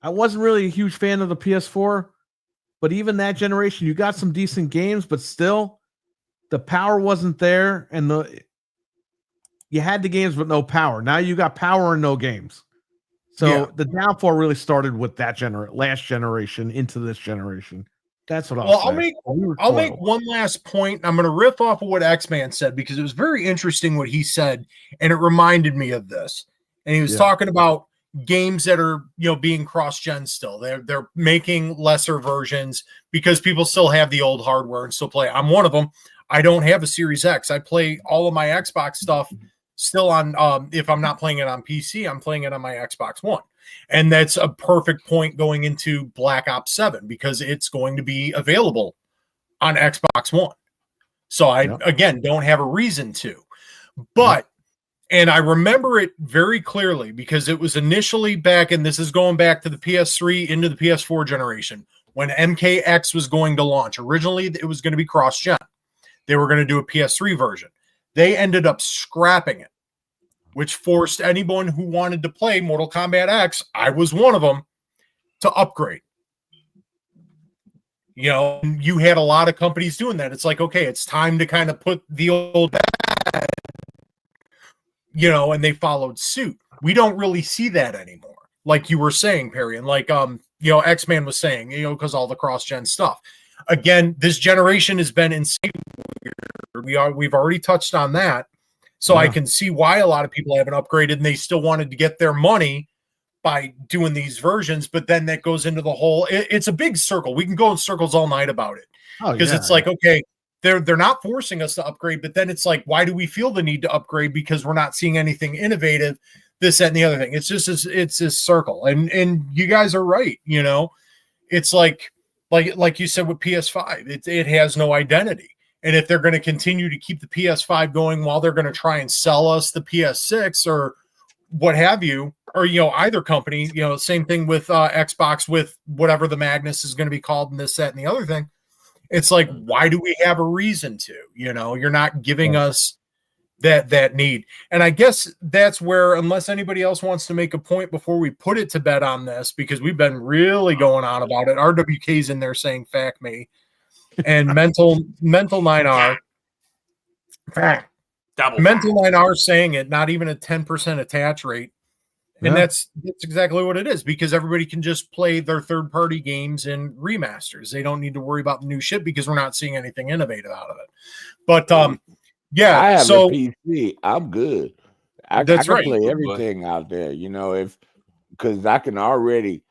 I wasn't really a huge fan of the PS4, but even that generation, you got some decent games, but still, the power wasn't there, and you had the games but no power. Now you got power and no games. So the downfall really started with that last generation into this generation. That's what I'll say. I'll make one last point. I'm going to riff off of what X-Man said because it was very interesting what he said, and it reminded me of this. And he was talking about games that are being cross-gen still. They're making lesser versions because people still have the old hardware and still play. I'm one of them. I don't have a Series X. I play all of my Xbox stuff still on. If I'm not playing it on PC, I'm playing it on my Xbox One. And that's a perfect point going into Black Ops 7 because it's going to be available on Xbox One. So I, again, don't have a reason to. But, and I remember it very clearly because it was initially back, and this is going back to the PS3 into the PS4 generation, when MKX was going to launch. Originally, it was going to be cross-gen. They were going to do a PS3 version. They ended up scrapping it which forced anyone who wanted to play Mortal Kombat X, I was one of them, to upgrade. You know, you had a lot of companies doing that. It's like, okay, it's time to kind of put the old back, you know, and they followed suit. We don't really see that anymore. Like you were saying, Perry, and like you know, X-Man was saying, you know, because all the cross-gen stuff. Again, this generation has been insane. We've already touched on that. So I can see why a lot of people haven't upgraded and they still wanted to get their money by doing these versions, but then that goes into the whole, it's a big circle. We can go in circles all night about it. Because it's like, okay, they're not forcing us to upgrade, but then it's like, why do we feel the need to upgrade? Because we're not seeing anything innovative, this, that, and the other thing. It's just, it's this circle. And you guys are right. You know, it's like you said with PS5, it has no identity. And if they're going to continue to keep the PS5 going while they're going to try and sell us the PS6 or what have you, or, you know, either company, you know, same thing with Xbox with whatever the Magnus is going to be called and this, that, and the other thing. It's like, why do we have a reason to? You know, you're not giving us that need. And I guess that's where, unless anybody else wants to make a point before we put it to bed on this, because we've been really going on about it. RWK's in there saying "fact me," and mental 9R. Mental 9R saying it, not even a 10% attach rate. And that's exactly what it is, because everybody can just play their third-party games in remasters. They don't need to worry about the new shit because we're not seeing anything innovative out of it. But yeah, I have so a PC. I'm good. I can play everything out there. You know, because I could already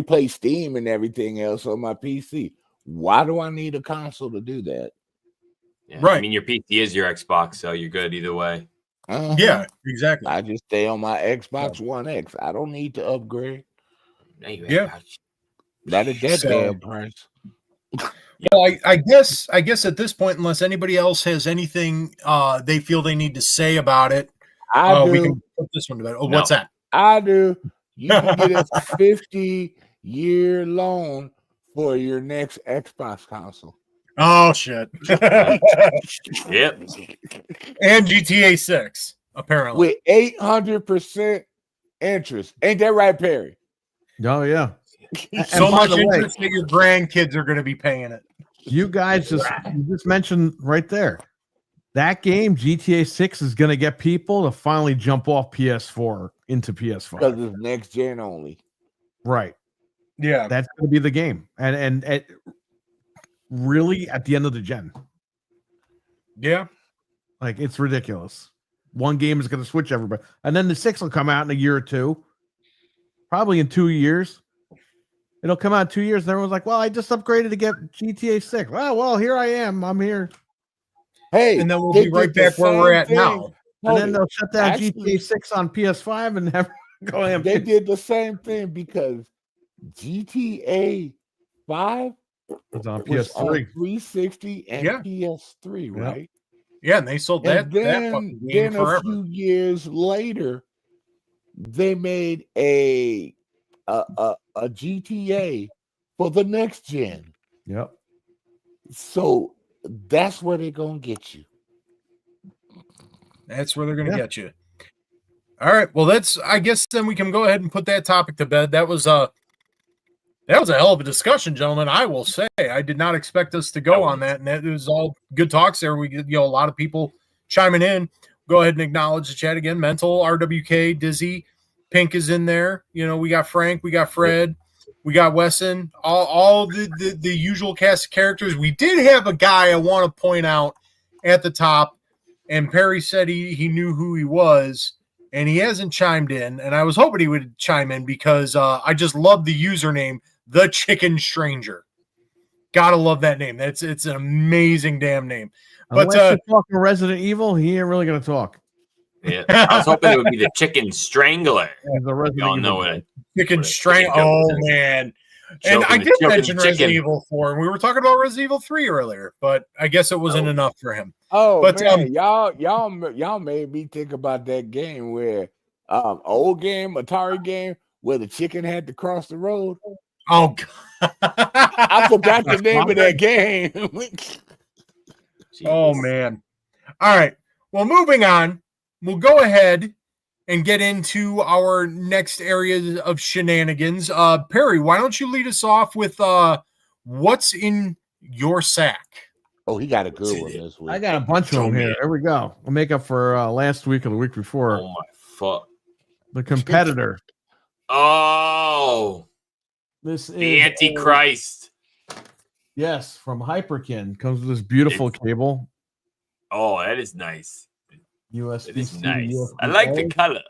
play Steam and everything else on my PC. Why do I need a console to do that? Yeah, right. I mean, your PC is your Xbox, so you're good either way. Yeah, exactly. I just stay on my Xbox One X. I don't need to upgrade. Yeah, that is that damn price. Well, I guess at this point, unless anybody else has anything they feel they need to say about it, we can put this one to bed. Oh, no. What's that? I do. You can get a 50-year loan for your next Xbox console. Oh shit! Yep. And GTA 6 apparently with 800% interest. Ain't that right, Perry? Oh yeah. So much interest that your grandkids are going to be paying it. You guys just mentioned right there that game GTA 6 is going to get people to finally jump off PS4 into PS5 because it's next gen only. Right. Yeah, that's going to be the game, and really at the end of the gen. Yeah, like it's ridiculous. One game is going to switch everybody, and then the 6 will come out in a year or two, probably in 2 years. It'll come out in 2 years, and everyone's like, "Well, I just upgraded to get GTA 6." Well, here I am. I'm here. Hey, and then we'll be right back where we're at now. And then they'll shut down GTA 6 on PS5 and have go ahead. They did the same thing because GTA 5 was on PS3, on 360, and PS3, right? Yeah, and they sold that. And then, that fucking game forever. A few years later, they made a GTA for the next gen. Yep. So that's where they're gonna get you. That's where they're gonna get you. All right. Well, I guess then we can go ahead and put that topic to bed. That was a hell of a discussion, gentlemen. I will say I did not expect us to go on that, and it was all good talks there. We get a lot of people chiming in. Go ahead and acknowledge the chat again. Mental, RWK, Dizzy, Pink is in there. You know, we got Frank, we got Fred, we got Wesson, all the usual cast of characters. We did have a guy I want to point out at the top, and Perry said he knew who he was, and he hasn't chimed in. And I was hoping he would chime in because I just love the username, The Chicken Stranger. Gotta love that name. It's an amazing damn name. Unless you're talking Resident Evil, he ain't really gonna talk. Yeah, I was hoping it would be the Chicken Strangler. Y'all know it. Chicken Strangler. Oh man! And I did mention Resident Evil 4, and we were talking about Resident Evil 3 earlier, but I guess it wasn't enough for him. Oh, but man, y'all made me think about that game where old game, Atari game, where the chicken had to cross the road. Oh God. I forgot the name of that game. Oh man. All right. Well, moving on. we'll go ahead and get into our next areas of shenanigans. Perry, why don't you lead us off with what's in your sack? Oh, he got a good one this week. I got a bunch of them here. Here we go. I'll make up for last week or the week before. Oh my fuck! The competitor. Oh, this is the Antichrist. Yes, from Hyperkin. Comes with this beautiful cable. Oh, that is nice. USB. It is nice. USB I like the color.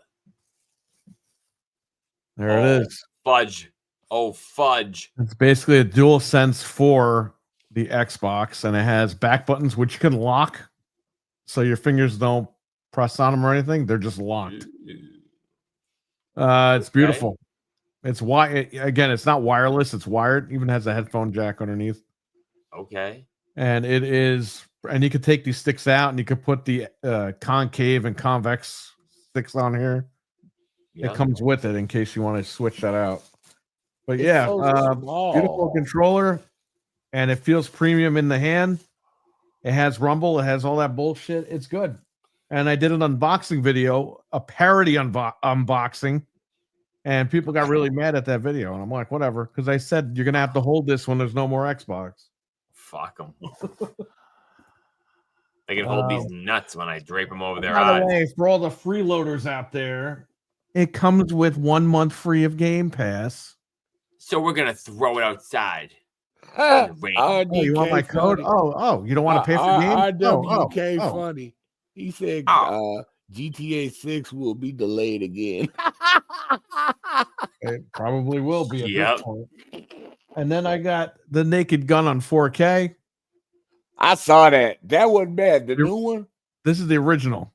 There it is. Fudge. Oh, fudge. It's basically a dual sense for the Xbox, and it has back buttons which you can lock, so your fingers don't press on them or anything. They're just locked. It's beautiful. It's again, it's not wireless. It's wired. Even has a headphone jack underneath. Okay. And it is, and you could take these sticks out, and you could put the concave and convex sticks on here. It comes with it in case you want to switch that out. But it's beautiful controller, and it feels premium in the hand. It has rumble. It has all that bullshit. It's good. And I did an unboxing video, a parody unboxing, and people got really mad at that video. And I'm like, whatever, because I said you're gonna have to hold this when there's no more Xbox. Fuck them. They can hold these nuts when I drape them over their by eyes. The way, for all the freeloaders out there, it comes with 1 month free of Game Pass. So we're gonna throw it outside. Oh, you want my code? Oh, you don't want to pay for games? RWK funny. He said GTA 6 will be delayed again. It probably will be at this point. And then I got the Naked Gun on 4K. I saw that. That wasn't bad. The new one? This is the original.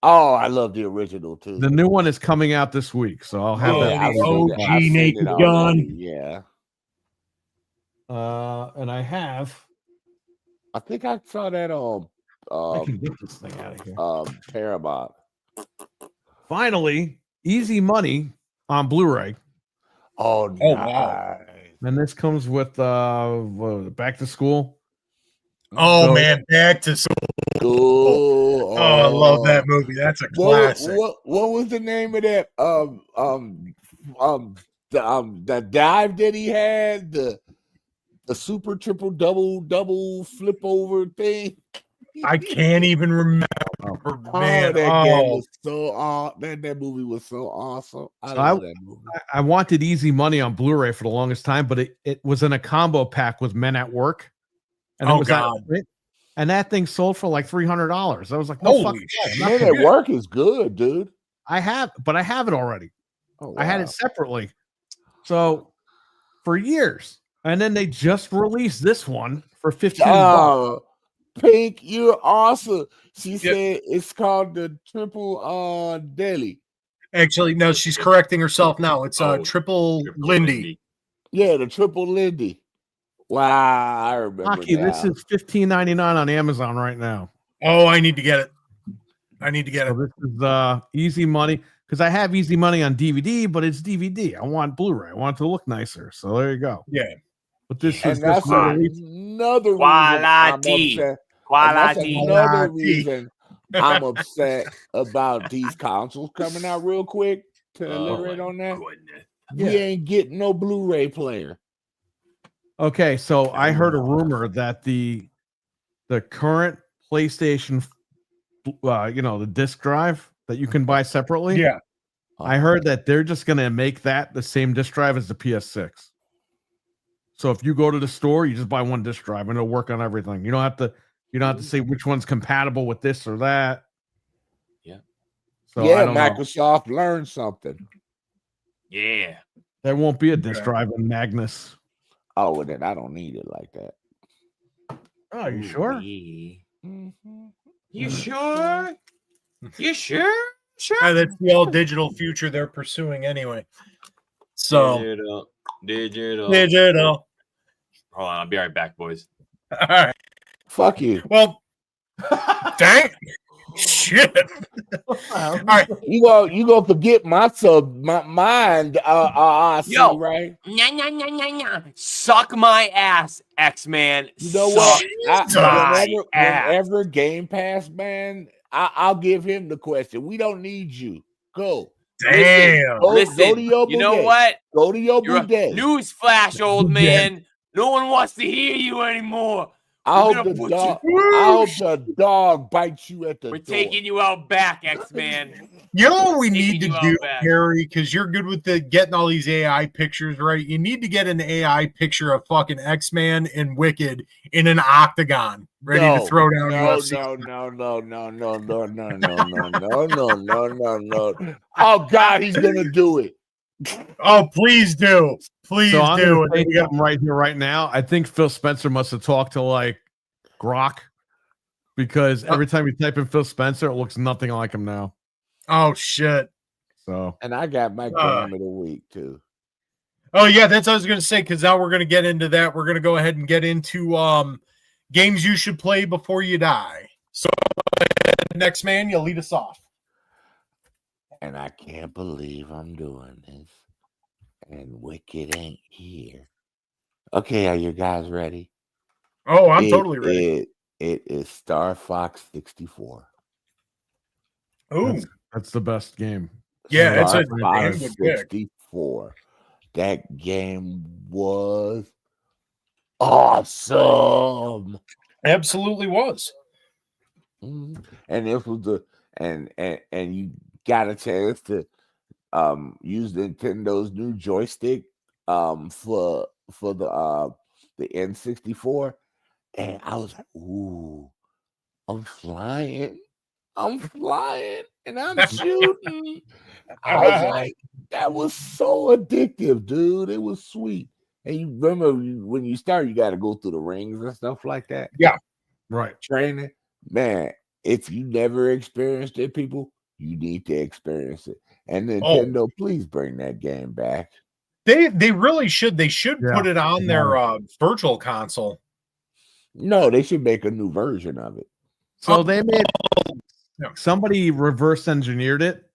Oh, I love the original too. The new one is coming out this week, so I'll have that. OG Naked Gun. Yeah. And I have. I think I saw that on. I can get this thing out of here. Paramount. Finally, Easy Money on Blu-ray. Oh, nice. Wow. And this comes with Back to School. Oh, man, Back to School. Oh, I love that movie. That's a classic. What was the name of that? The dive that he had, the super triple double flip over thing. I can't even remember. Man, that movie was so awesome. I love that movie. I wanted Easy Money on Blu-ray for the longest time, but it was in a combo pack with Men at Work. And and that thing sold for like $300. I was like, no fucking Men at Work is good, dude. I have it already. Oh, wow. I had it separately. So for years. And then they just released this one for $15. Pink, you're awesome. She said it's called the Triple Deli. Actually, no, she's correcting herself now. It's Triple Lindy. Yeah, the Triple Lindy. Wow, I remember Hockey, this is $15.99 on Amazon right now. Oh, I need to get it. This is Easy Money, because I have Easy Money on DVD, but it's DVD. I want Blu-ray. I want it to look nicer. So there you go. Yeah. But this is another reason I'm upset about these consoles coming out real quick. To elaborate on that, we ain't getting no Blu-ray player. Okay, so I heard a rumor that the current PlayStation, the disc drive that you can buy separately. Yeah, I heard that they're just going to make that the same disc drive as the PS6. So if you go to the store, you just buy one disc drive and it'll work on everything. You don't have to say which one's compatible with this or that. Yeah. So Microsoft learned something. Yeah. There won't be a disc drive in Magnus. Oh, well, then I don't need it like that. Oh, you sure? Mm-hmm. You sure? You sure? Sure. That's the all digital future they're pursuing anyway. So digital. Hold on, I'll be right back, boys. All right. Fuck you. Well, dang. Shit. All right. You gonna forget my mind. Yo, right? Nah. Suck my ass, X-Man. You know what? Whenever Game Pass, man, I'll give him the question. We don't need you. Go. Damn. Go to your you know boudet. what? Go to your You're a boudet. newsflash, old man. No one wants to hear you anymore. I hope the dog bites you at the We're door. taking you out back, X-Man. You know what we need to you do, out back. Harry, because you're good with getting all these AI pictures, right? You need to get an AI picture of fucking X-Man and Wicked in an octagon, ready to throw down UFC. No. Oh God, he's gonna do it. Oh, please do. Please so I'm do. Say something right here, right now. I think Phil Spencer must have talked to like Grok, because every time you type in Phil Spencer, it looks nothing like him now. Oh shit. So, and I got my game of the week too. Oh yeah, that's what I was gonna say, because now we're gonna get into that. We're gonna go ahead and get into games you should play before you die. So next man, you'll lead us off. And I can't believe I'm doing this. And Wicked ain't here. Okay, are you guys ready? Oh, I'm totally ready. It is Star Fox 64. Oh, that's the best game. Yeah, it's a Fox 64. That game was awesome. Absolutely was. And this was and you got a chance to use Nintendo's new joystick for the N64, and I was like, ooh, I'm flying, and I'm shooting. I was like, that was so addictive, dude. It was sweet. And you remember when you start, you got to go through the rings and stuff like that. Yeah, right. Training, man. If you never experienced it, people, you need to experience it. And Nintendo, please bring that game back. They really should. They should put it on their virtual console. No, they should make a new version of it. So they made somebody reverse engineered it,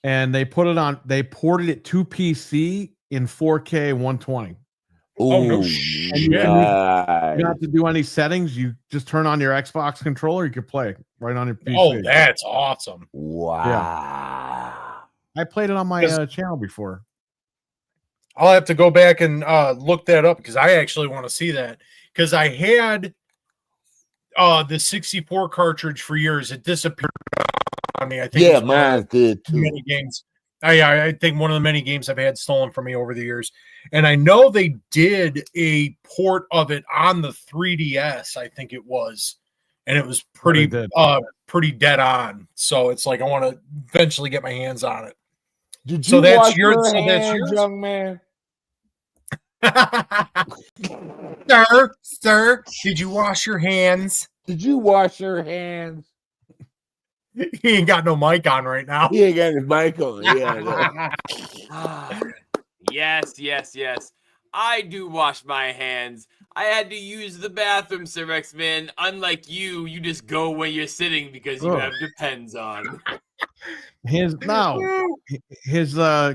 and they put it on. They ported it to PC in 4K 120. Oh no shit! You don't have to do any settings. You just turn on your Xbox controller. You can play it right on your PC. Oh, that's awesome! Wow. Yeah. I played it on my channel before. I'll have to go back and look that up, because I actually want to see that, because I had the 64 cartridge for years. It disappeared on me. I think mine did too. Many games. I think one of the many games I've had stolen from me over the years. And I know they did a port of it on the 3DS, I think it was. And it was pretty dead on. So it's like I want to eventually get my hands on it. That's yours, young man. Sir, did you wash your hands? Did you wash your hands? He ain't got no mic on right now. He ain't got his mic on. Yes. I do wash my hands. I had to use the bathroom, Sir X-Man. Unlike you just go where you're sitting because you have Depends on. His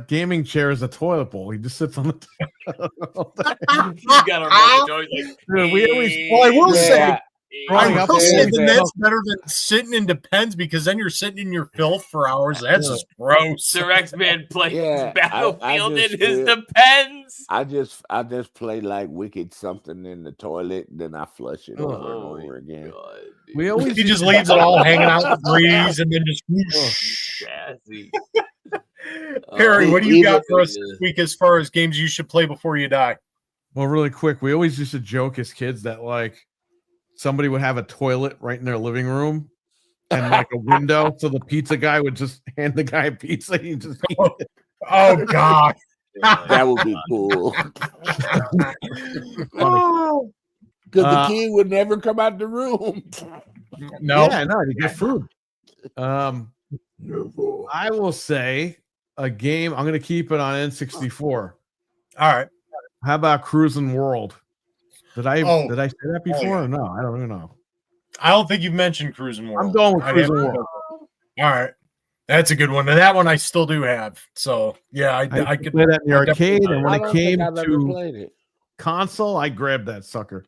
gaming chair is a toilet bowl. He just sits on the toilet. You gotta rub the toilet like, we always. Well, I will say. I will say that that's better than sitting in Depends, because then you're sitting in your filth for hours. That's just gross. Sir X-Man plays Battlefield in his Depends. I just play like Wicked something in the toilet, then I flush it over and over again. God, he just leaves it all hanging out in the breeze and then just Perry, what do you got for us this week as far as games you should play before you die? Well, really quick, we always used to joke as kids that like somebody would have a toilet right in their living room and like a window, so the pizza guy would just hand the guy pizza and he just eat it. Oh God. That would be cool. Because the kid would never come out the room. No, to get food. I will say a game. I'm going to keep it on N64. All right. How about Cruising World? Did I say that before? Or no, I don't even know. I don't think you've mentioned Cruising World. I'm going with Cruising World. All right. That's a good one. And that one I still do have. So yeah, I could play that in the arcade. And when it came to console, I grabbed that sucker.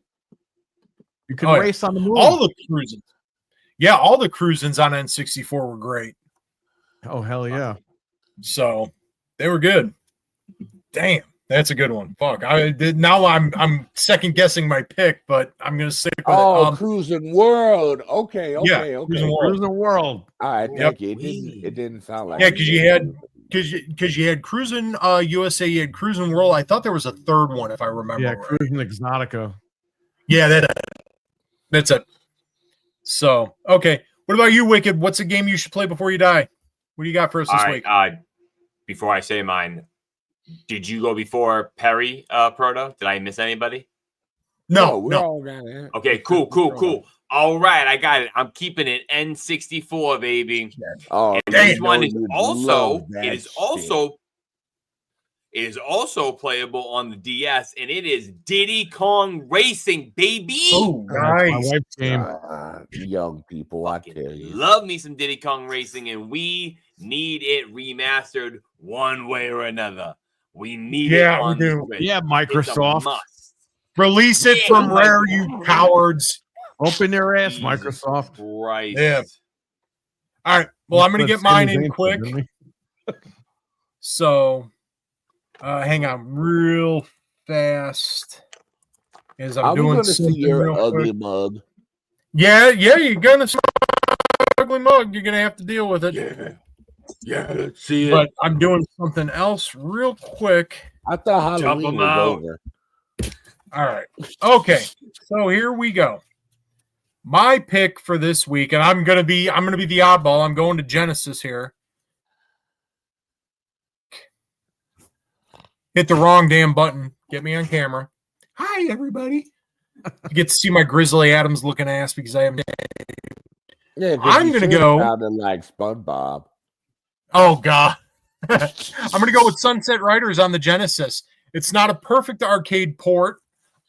You can race on the moon. All the cruising. Yeah, all the cruisins on N64 were great. Oh hell yeah! So they were good. Damn, that's a good one. Fuck, I did. Now I'm second guessing my pick, but I'm gonna stick with it. Cruising World. Okay. Cruising World. All right, Yep. thank you. It didn't sound like because you had Cruising USA, you had Cruising World. I thought there was a third one if I remember. Yeah, right. Cruising Exotica. Yeah, that's it. So okay, what about you, Wicked? What's a game you should play before you die? What do you got for us this week? Before I say mine, did you go before Perry, Proto? Did I miss anybody? No. All got it. Okay, cool. All right, I got it. I'm keeping it N64, baby. Oh, and this one is also it is also playable on the DS, and it is Diddy Kong Racing, baby. Oh, nice. My wife's game. Young people, I tell you, love me some Diddy Kong Racing, and we need it remastered one way or another. We need it on we do. Yeah, Microsoft. Release it from Rare, you cowards. Open your ass, Jesus Microsoft. Christ. Yeah. All right. Well, I'm going to get mine in quick. So, hang on real fast as I'm doing going to see your ugly mug. Yeah, you're going to see my ugly mug. You're going to have to deal with it. Yeah, let's see it. But I'm doing something else real quick. I thought Halloween was over. All right. Okay. So here we go. My pick for this week, and I'm gonna be the oddball. I'm going to Genesis here. Hit the wrong damn button. Get me on camera. Hi, everybody. You get to see my Grizzly Adams looking ass because I haven't. Yeah, I'm gonna go. Like SpongeBob. Oh God. I'm gonna go with Sunset Riders on the Genesis. It's not a perfect arcade port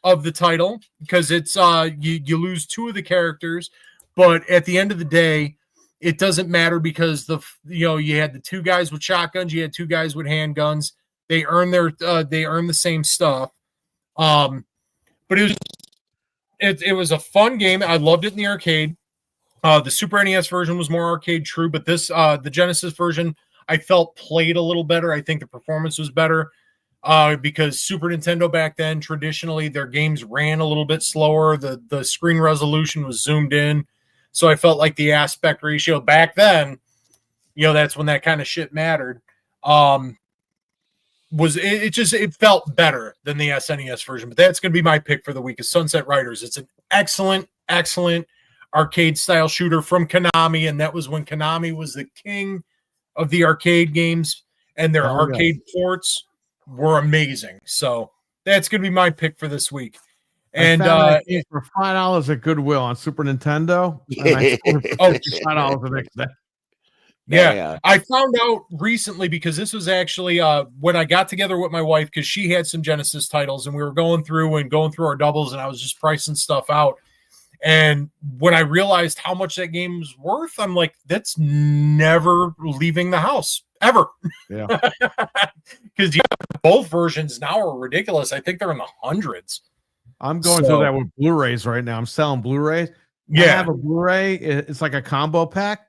of the title because it's you lose two of the characters, but at the end of the day, it doesn't matter because you had the two guys with shotguns, you had two guys with handguns. They earn the same stuff. But it was a fun game. I loved it in the arcade. The Super NES version was more arcade true, but the Genesis version I felt played a little better. I think the performance was better. Because Super Nintendo back then, traditionally, their games ran a little bit slower. The screen resolution was zoomed in. So I felt like the aspect ratio back then, that's when that kind of shit mattered. It felt better than the SNES version. But that's going to be my pick for the week is Sunset Riders. It's an excellent arcade-style shooter from Konami, and that was when Konami was the king of the arcade games, and their arcade ports were amazing. So that's going to be my pick for this week. And for $5 at Goodwill on Super Nintendo, and I sold it for $5 the next day. Yeah, I found out recently because this was actually when I got together with my wife because she had some Genesis titles and we were going through our doubles and I was just pricing stuff out. And when I realized how much that game was worth, I'm like, that's never leaving the house ever. Yeah. Because both versions now are ridiculous. I think they're in the hundreds. I'm going through that with Blu-rays right now. I'm selling Blu-rays. Yeah. I have a Blu-ray. It's like a combo pack.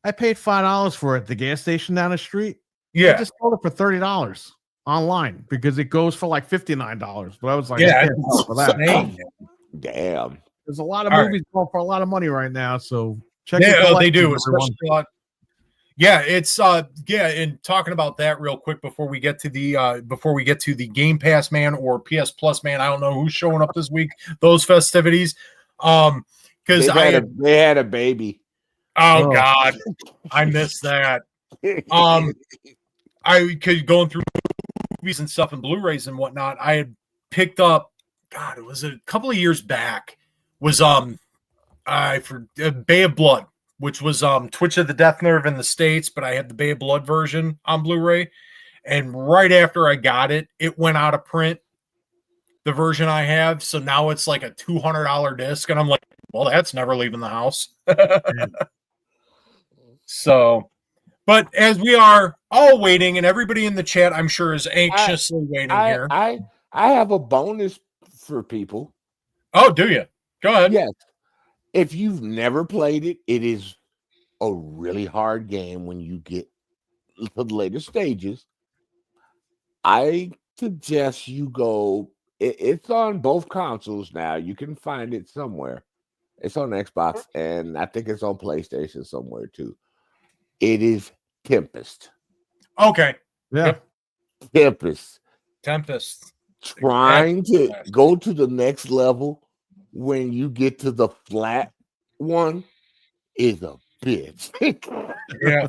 I paid $5 for it at the gas station down the street. Yeah. I just sold it for $30 online because it goes for like $59. But I was like, yeah, for that. Damn. There's a lot of movies going for a lot of money right now. So check it out. They do, especially a lot. Yeah, it's and talking about that real quick before we get to the Game Pass man or PS Plus man. I don't know who's showing up this week, those festivities. Because they had a baby. Oh God, I missed that. I could going through movies and stuff and Blu-rays and whatnot. I had picked up, God, it was a couple of years back. Was Bay of Blood, which was Twitch of the Death Nerve in the States, but I had the Bay of Blood version on Blu-ray. And right after I got it, it went out of print, the version I have. So now it's like a $200 disc. And I'm like, well, that's never leaving the house. So, but as we are all waiting, and everybody in the chat, I'm sure, is anxiously waiting here. I have a bonus for people. Oh, do you? Go ahead. Yes. If you've never played it, it is a really hard game when you get to the later stages. I suggest you go. It's on both consoles now. You can find it somewhere. It's on Xbox, and I think it's on PlayStation somewhere too. It is Tempest. Okay. Yeah. Tempest. Trying to go to the next level when you get to the flat one is a bitch. Yeah.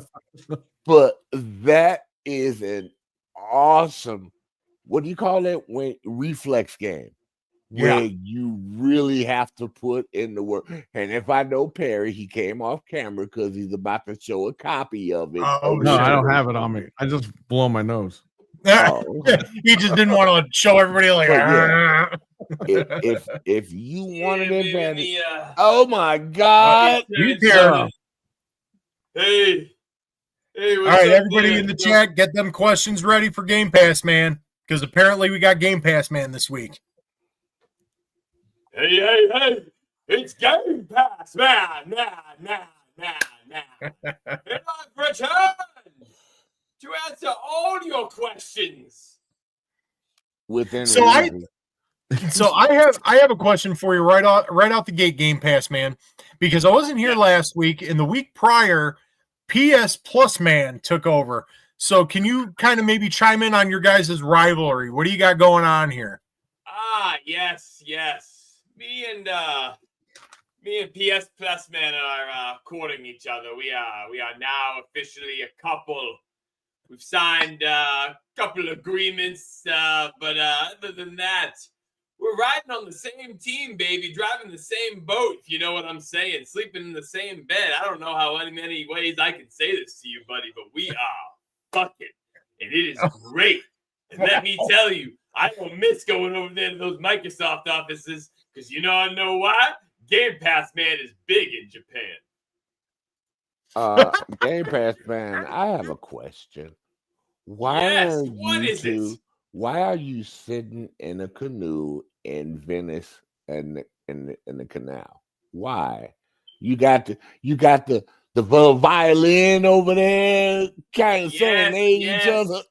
But that is an awesome, what do you call it? When reflex game. Where you really have to put in the work. And if I know Perry, he came off camera because he's about to show a copy of it. Oh, no, I don't have it on me. I just blow my nose. Oh. He just didn't want to show everybody like. If you want an advantage, oh my God! Hey, all right, everybody in the chat, get them questions ready for Game Pass, man, because apparently we got Game Pass, man, this week. Hey, it's Game Pass, man. And I've returned to answer all your questions. So I have a question for you right out the gate, Game Pass, man, because I wasn't here last week, and the week prior, PS Plus Man took over. So can you kind of maybe chime in on your guys' rivalry? What do you got going on here? Yes. Me and PS Plus Man are courting each other. We are now officially a couple. We've signed a couple agreements, but other than that, we're riding on the same team, baby, driving the same boat, if you know what I'm saying, sleeping in the same bed. I don't know how many ways I can say this to you, buddy, but we are fucking, and it is great. And let me tell you, I don't miss going over there to those Microsoft offices, because you know why? Game Pass Man is big in Japan. Game Pass Man, I have a question. Why are you sitting in a canoe in Venice and in the canal? Why? You got the violin over there kind of serenading each other.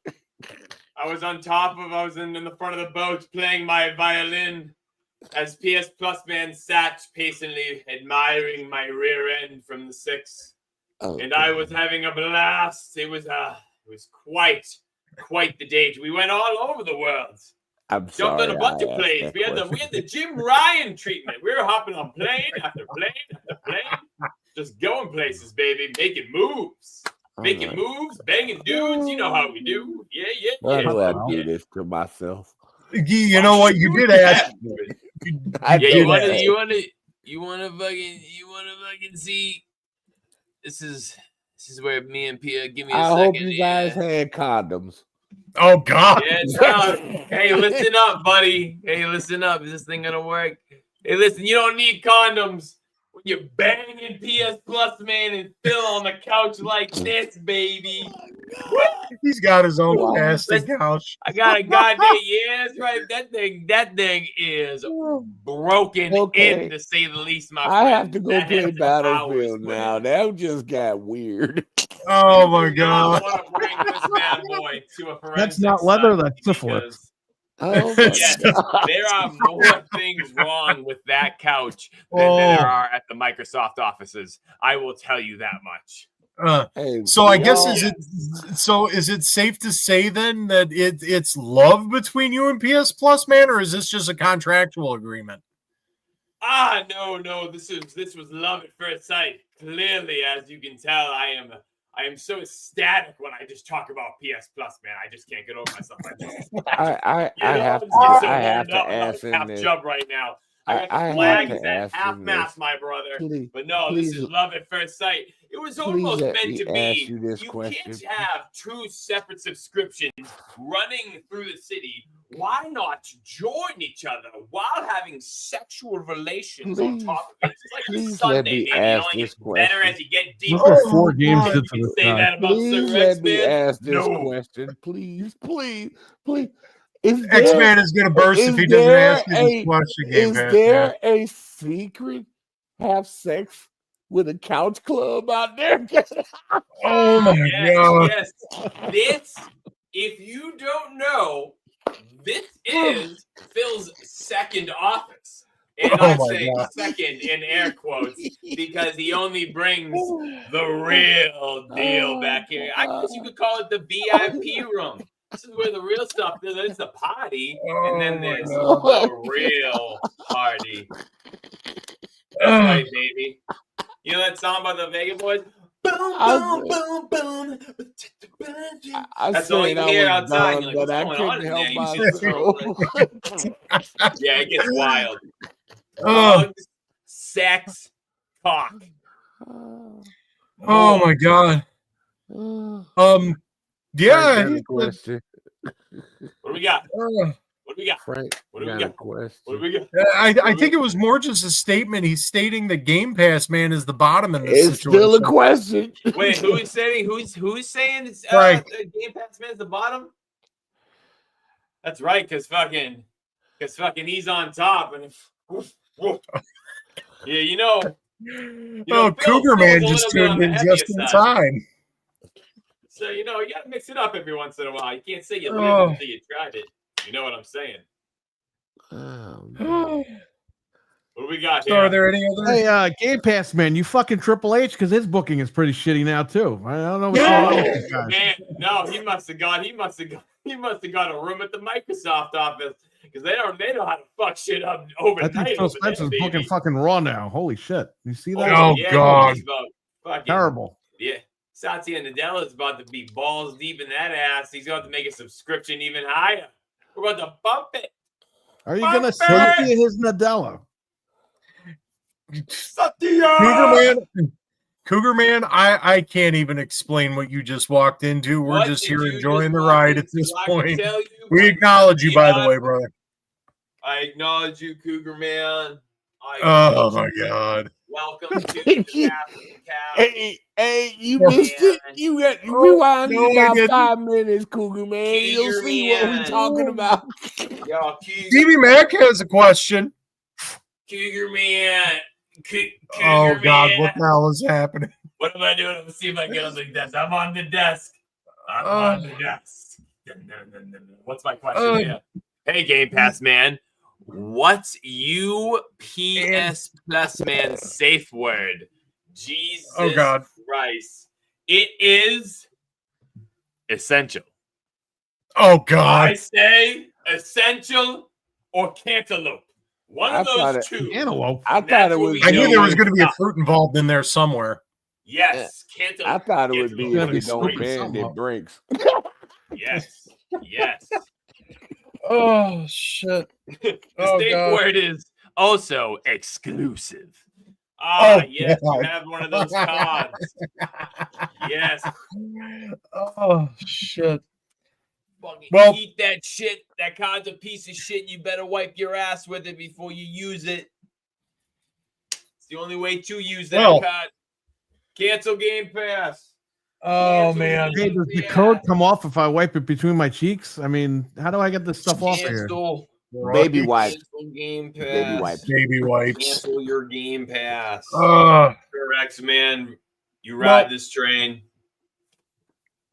I was in the front of the boat playing my violin as PS Plus Man sat patiently admiring my rear end from the 6. And I was having a blast. It was quite the date. We went all over the world. Jumped on a bunch of planes. We had the Jim Ryan treatment. We were hopping on plane after plane after plane, just going places, baby, making moves. Banging dudes. You know how we do. Yeah. Why do I do this to myself? You know what? You did ask. You want to fucking see. This is where me and Pia give me a second. I hope you guys had condoms. Oh God! Yeah, hey, listen up, buddy. Hey, listen up. Is this thing gonna work? Hey, listen. You don't need condoms when you're banging PS Plus Man and Phil on the couch like this, baby. He's got his own plastic couch. I got a goddamn that's right. That thing is broken in, to say the least. My friend. I have to go play Battlefield now. That just got weird. Oh my God! I want to bring this bad boy to a forensic. That's not leather. That's syphilis. Yes, there are more things wrong with that couch than there are at the Microsoft offices. I will tell you that much. So I guess is it safe to say then that it's love between you and PS Plus Man, or is this just a contractual agreement? No. This was love at first sight. Clearly, as you can tell, I am so ecstatic when I just talk about PS Plus, man. I just can't get over myself. I have to ask in this. Jump right now. I got flags at half mast, my brother. But no, this is love at first sight. It was almost meant to be. You can't have two separate subscriptions running through the city. Why not join each other while having sexual relations on top of it? It's like Sunday, baby. You get better as you get deeper. Look at 4 games into the say that about let me ask this question. Please. X-Man is going to burst if he doesn't ask you this question. Is there a secret have sex with a couch club out there? Oh my God. Yes. This, if you don't know, this is Phil's second office. And Oh I my say God. second in air quotes because he only brings the real deal back here. I guess you could call it the VIP room. This is where the real stuff is. There's the party, and then there's the real party. That's right, baby. You know that song by the Vega Boys? Boom, boom, boom, boom. That's all you hear outside. You're like, what's going on in there? You see this girl, yeah, it gets wild. Drugs, sex, cock. Oh my God. Yeah. Question. What do we got? What do we got? Frank, what do we got? Question. What do we got? I think it was more just a statement. He's stating the Game Pass man is the bottom in this It's situation. still a question. Wait, who is saying? Who's saying Game Pass man's the bottom? That's right, because fucking he's on top, and yeah, you know. Cougar Man just tuned in just in time. So you gotta mix it up every once in a while. You can't say you live until you tried it. You know what I'm saying? What do we got here? So are there any other? Hey, Game Pass man, you fucking Triple H because his booking is pretty shitty now too. I don't know what's going on with you guys. Man, no, he must have got a room at the Microsoft office because they know how to fuck shit up overnight. I think Phil Spencer's booking fucking Raw now. Holy shit! You see that? Oh God! Terrible. Yeah, Satya Nadella is about to be balls deep in that ass. He's going to make a subscription even higher. We're about to bump it. Are you gonna sell his Nadella? Cougar Man, I can't even explain what you just walked into. We're just here enjoying the ride at this point. We acknowledge you, by the way, brother. I acknowledge you, Cougar Man. Oh my God! Welcome to the Hey, you missed it. You rewind about 5 minutes, Cougar Man. You'll see what we're talking about. Yo, Stevie Mac has a question. Cougar Man. Oh God, what the hell is happening? What am I doing? Let's see if I get on the desk. I'm on the desk. On the desk. What's my question here? Hey, Game Pass man. What's UPS Plus man safe word? Jesus Christ. It is essential. Oh God. I say essential or cantaloupe. One of those two. Cantaloupe. I thought it was. I knew there was going to be a fruit involved in there somewhere. Yes, cantaloupe. I thought it would be if you don't bend, it breaks. Yes. Oh shit. The safe word is also exclusive. Yes, you have one of those cards. Yes. Oh shit. Well, eat that shit. That card's a piece of shit. You better wipe your ass with it before you use it. It's the only way to use that card. Cancel Game Pass. Oh man. Hey, does the code come off if I wipe it between my cheeks? I mean, how do I get this stuff off of here? Baby wipes. Cancel Game Pass. Baby wipes. Cancel your Game Pass. Correct, man. You ride this train.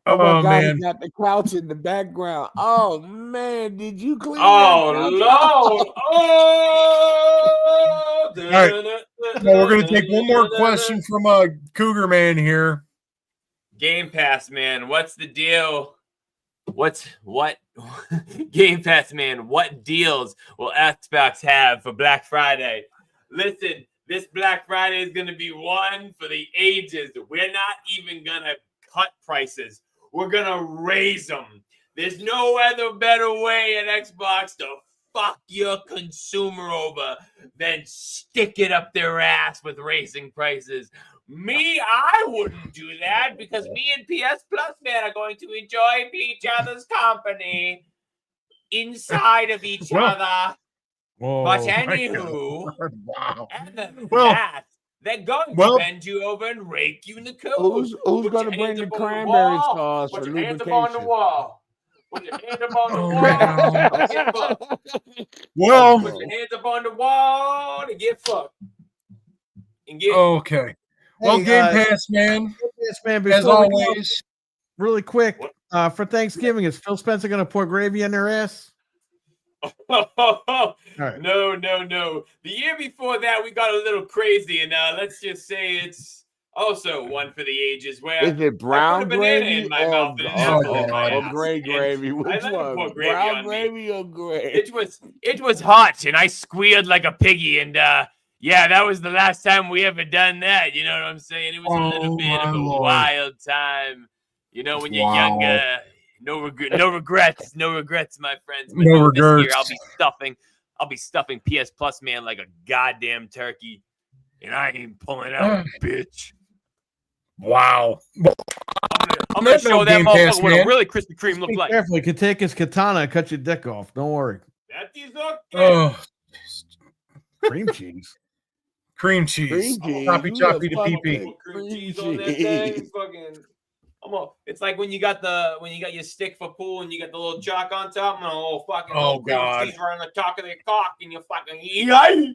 Oh my God, man. He got the couch in the background. Oh man, did you clean that no. All right. Well, we're gonna take one more question from Cougar Man here. Game Pass man, what's the deal? What Game Pass man, what deals will Xbox have for Black Friday? Listen, this Black Friday is gonna be one for the ages. We're not even gonna cut prices. We're going to raise them. There's no other better way at Xbox to fuck your consumer over than stick it up their ass with raising prices. I wouldn't do that because me and PS Plus man are going to enjoy each other's company inside of each other. But anywho, other than that, they're going to bend you over and rake you in the coat. Who's going to bring the cranberry sauce for lubrication? Put your hands up on the wall. Put your hands up on the wall to get fucked. Well, put your hands up on the wall to get fucked. and get. Okay. Well, Hey, Game Pass, man. Yes, man. As Before we go, always. really quick, What? for Thanksgiving, is Phil Spencer going to pour gravy on their ass? No. Right. The year before that, we got a little crazy, and let's just say it's also one for the ages. Where Is it brown I put a banana gravy in my or, mouth and an apple in my or ass. gray And gravy? I Which let him pour one? gravy Brown on me. gravy or gray? It was hot, and I squealed like a piggy, and yeah, that was the last time we ever done that. You know what I'm saying? It was a little bit of a wild time. You know, when you're younger, no regrets, my friends. But No this year regrets. I'll be stuffing PS Plus man like a goddamn turkey, and I ain't pulling out, bitch. Wow. I'm gonna show that motherfucker what a man. really Krispy Kreme look Be like. careful. He could take his katana and cut your dick off. Don't worry. That is okay. Oh, Cream cheese. cream cheese. Cream cheese. Choppy, Who choppy the to fuck pee-pee. put Cream cheese on that thing. Fucking. It's like when you got your stick for pool and you got the little chalk on top and a little fucking little cream cheese right on the top of the cock and you fucking yay.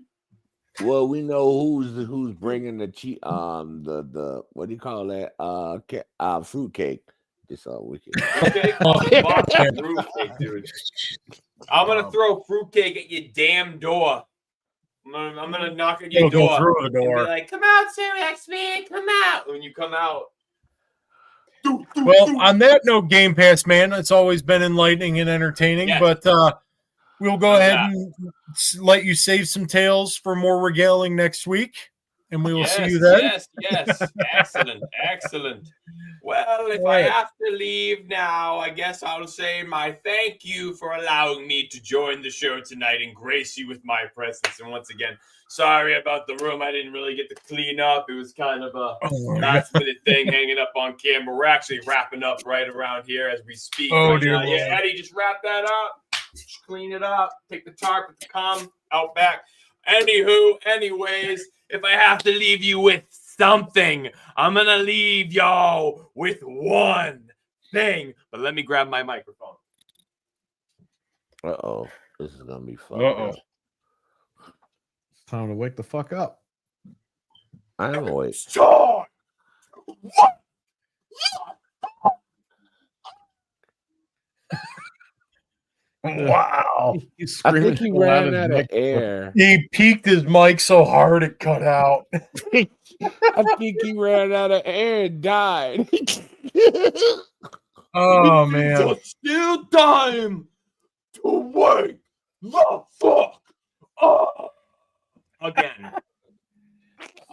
Well, we know who's bringing the what do you call that? Fruit cake. It's all wicked. Fruitcake, fruitcake, dude. I'm gonna throw fruitcake at your damn door. I'm gonna knock at your door. Go through the door. And be like, come out, Cyrax, man, come out. When you come out. Well, on that note, Game Pass, man, it's always been enlightening and entertaining. Yes. But we'll go ahead and let you save some tales for more regaling next week, and we will see you then. Yes. Excellent. Well, if I have to leave now, I guess I'll say my thank you for allowing me to join the show tonight and grace you with my presence. And once again, sorry about the room. I didn't really get to clean up. It was kind of a last-minute thing hanging up on camera. We're actually wrapping up right around here as we speak. Oh, dear Lord. Yeah, Eddie, just wrap that up. Just clean it up. Take the tarp with the cum out back. Anyways, if I have to leave you with something, I'm going to leave y'all with one thing. But let me grab my microphone. Uh-oh. This is going to be fun. Uh-oh. It's time to wake the fuck up. I'm awake. Start. What? Wow. He's I screaming think he so loud ran his out of neck- air. He peaked his mic so hard it cut out. I think he ran out of air and died. Oh, man. It's still time to wake the fuck up. Again.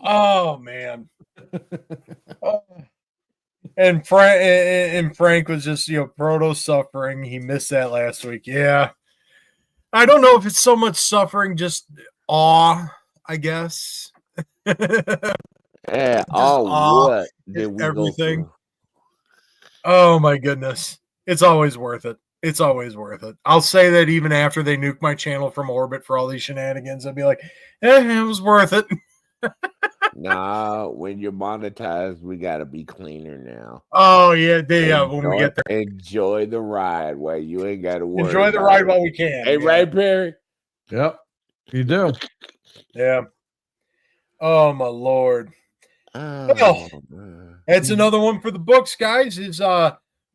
Oh, man. And Frank was just, proto suffering. He missed that last week. Yeah. I don't know if it's so much suffering, just awe, I guess. Yeah. What did we everything. go through? Oh, my goodness. It's always worth it. It's always worth it. I'll say that even after they nuke my channel from orbit for all these shenanigans, I'll be like, it was worth it. Nah, when you're monetized, we gotta be cleaner now. Oh, yeah. When we get there. Enjoy the ride while you ain't gotta worry. Enjoy the ride while we can. Hey, right, Perry? Yep. You do. Yeah. Oh, my Lord. Oh, That's another one for the books, guys. Is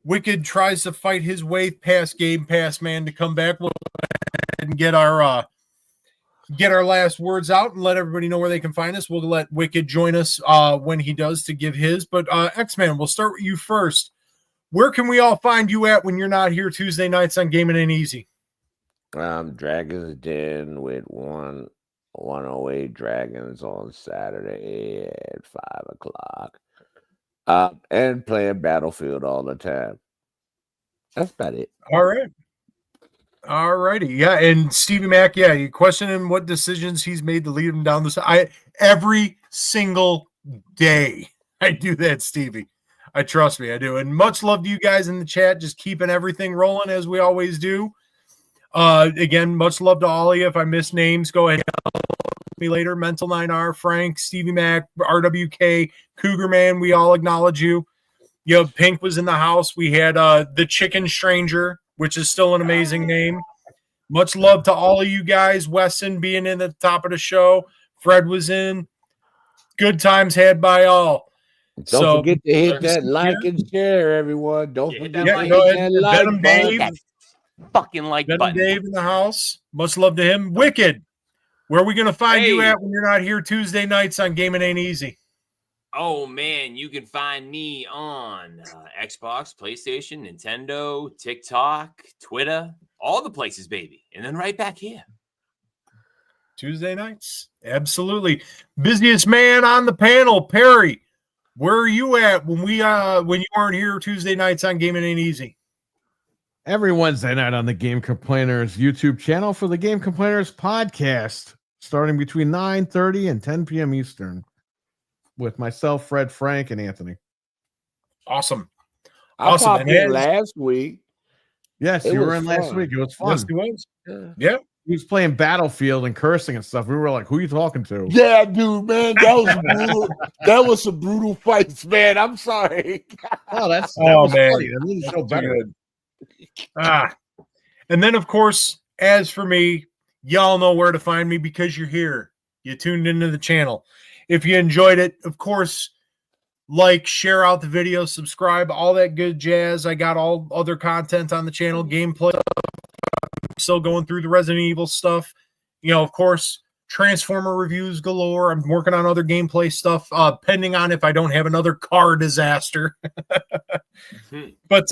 Wicked tries to fight his way past Game Pass Man to come back. We'll go ahead and get our last words out and let everybody know where they can find us. We'll let Wicked join us when he does to give his. But X-Man, we'll start with you first. Where can we all find you at when you're not here Tuesday nights on Gaming Ain't Easy? Dragon's Den with 108 Dragons on Saturday at 5:00. And playing Battlefield all the time. That's about it. All right. All righty. Yeah. And Stevie Mac, you question him what decisions he's made to lead him down this. Every single day I do that, Stevie. Trust me, I do. And much love to you guys in the chat, just keeping everything rolling as we always do. Again, much love to all of you. If I miss names, go ahead me later. Mental 9R, Frank, Stevie Mac, RWK, Cougar Man, we all acknowledge you. Pink was in the house. We had the Chicken Stranger, which is still an amazing name. Much love to all of you guys. Weston being in at the top of the show. Fred was in. Good times had by all. Don't forget to hit that like and share, everyone. Don't forget to hit that like button. That fucking like button. Dave in the house. Much love to him. Wicked. Where are we going to find you at when you're not here Tuesday nights on Gaming Ain't Easy? Oh, man, you can find me on Xbox, PlayStation, Nintendo, TikTok, Twitter, all the places, baby. And then right back here. Tuesday nights. Absolutely. Busiest man on the panel, Perry. Where are you at when you aren't here Tuesday nights on Gaming Ain't Easy? Every Wednesday night on the Game Complainers YouTube channel for the Game Complainers podcast, starting between 9:30 and 10 p.m. Eastern, with myself, Fred, Frank, and Anthony. Awesome. I popped in last week. Yes, you were in last week. It was fun. Yes, it was. Yeah. He was playing Battlefield and cursing and stuff. We were like, who are you talking to? Yeah, dude, man. That was brutal. That was some brutal fights, man. I'm sorry. Oh, that was man. funny. That made the show better. And then, of course, as for me, y'all know where to find me because you're here. You tuned into the channel. If you enjoyed it, of course, like, share out the video, subscribe, all that good jazz. I got all other content on the channel, gameplay. I'm still going through the Resident Evil stuff. You know, of course, Transformer reviews galore. I'm working on other gameplay stuff, pending on if I don't have another car disaster. But,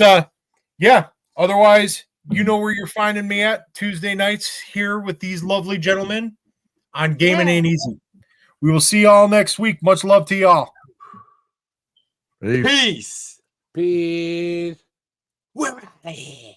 yeah. Otherwise, you know where you're finding me at Tuesday nights here with these lovely gentlemen on Gaming Ain't Easy. We will see y'all next week. Much love to y'all. Peace. Peace. Peace. We're out of here.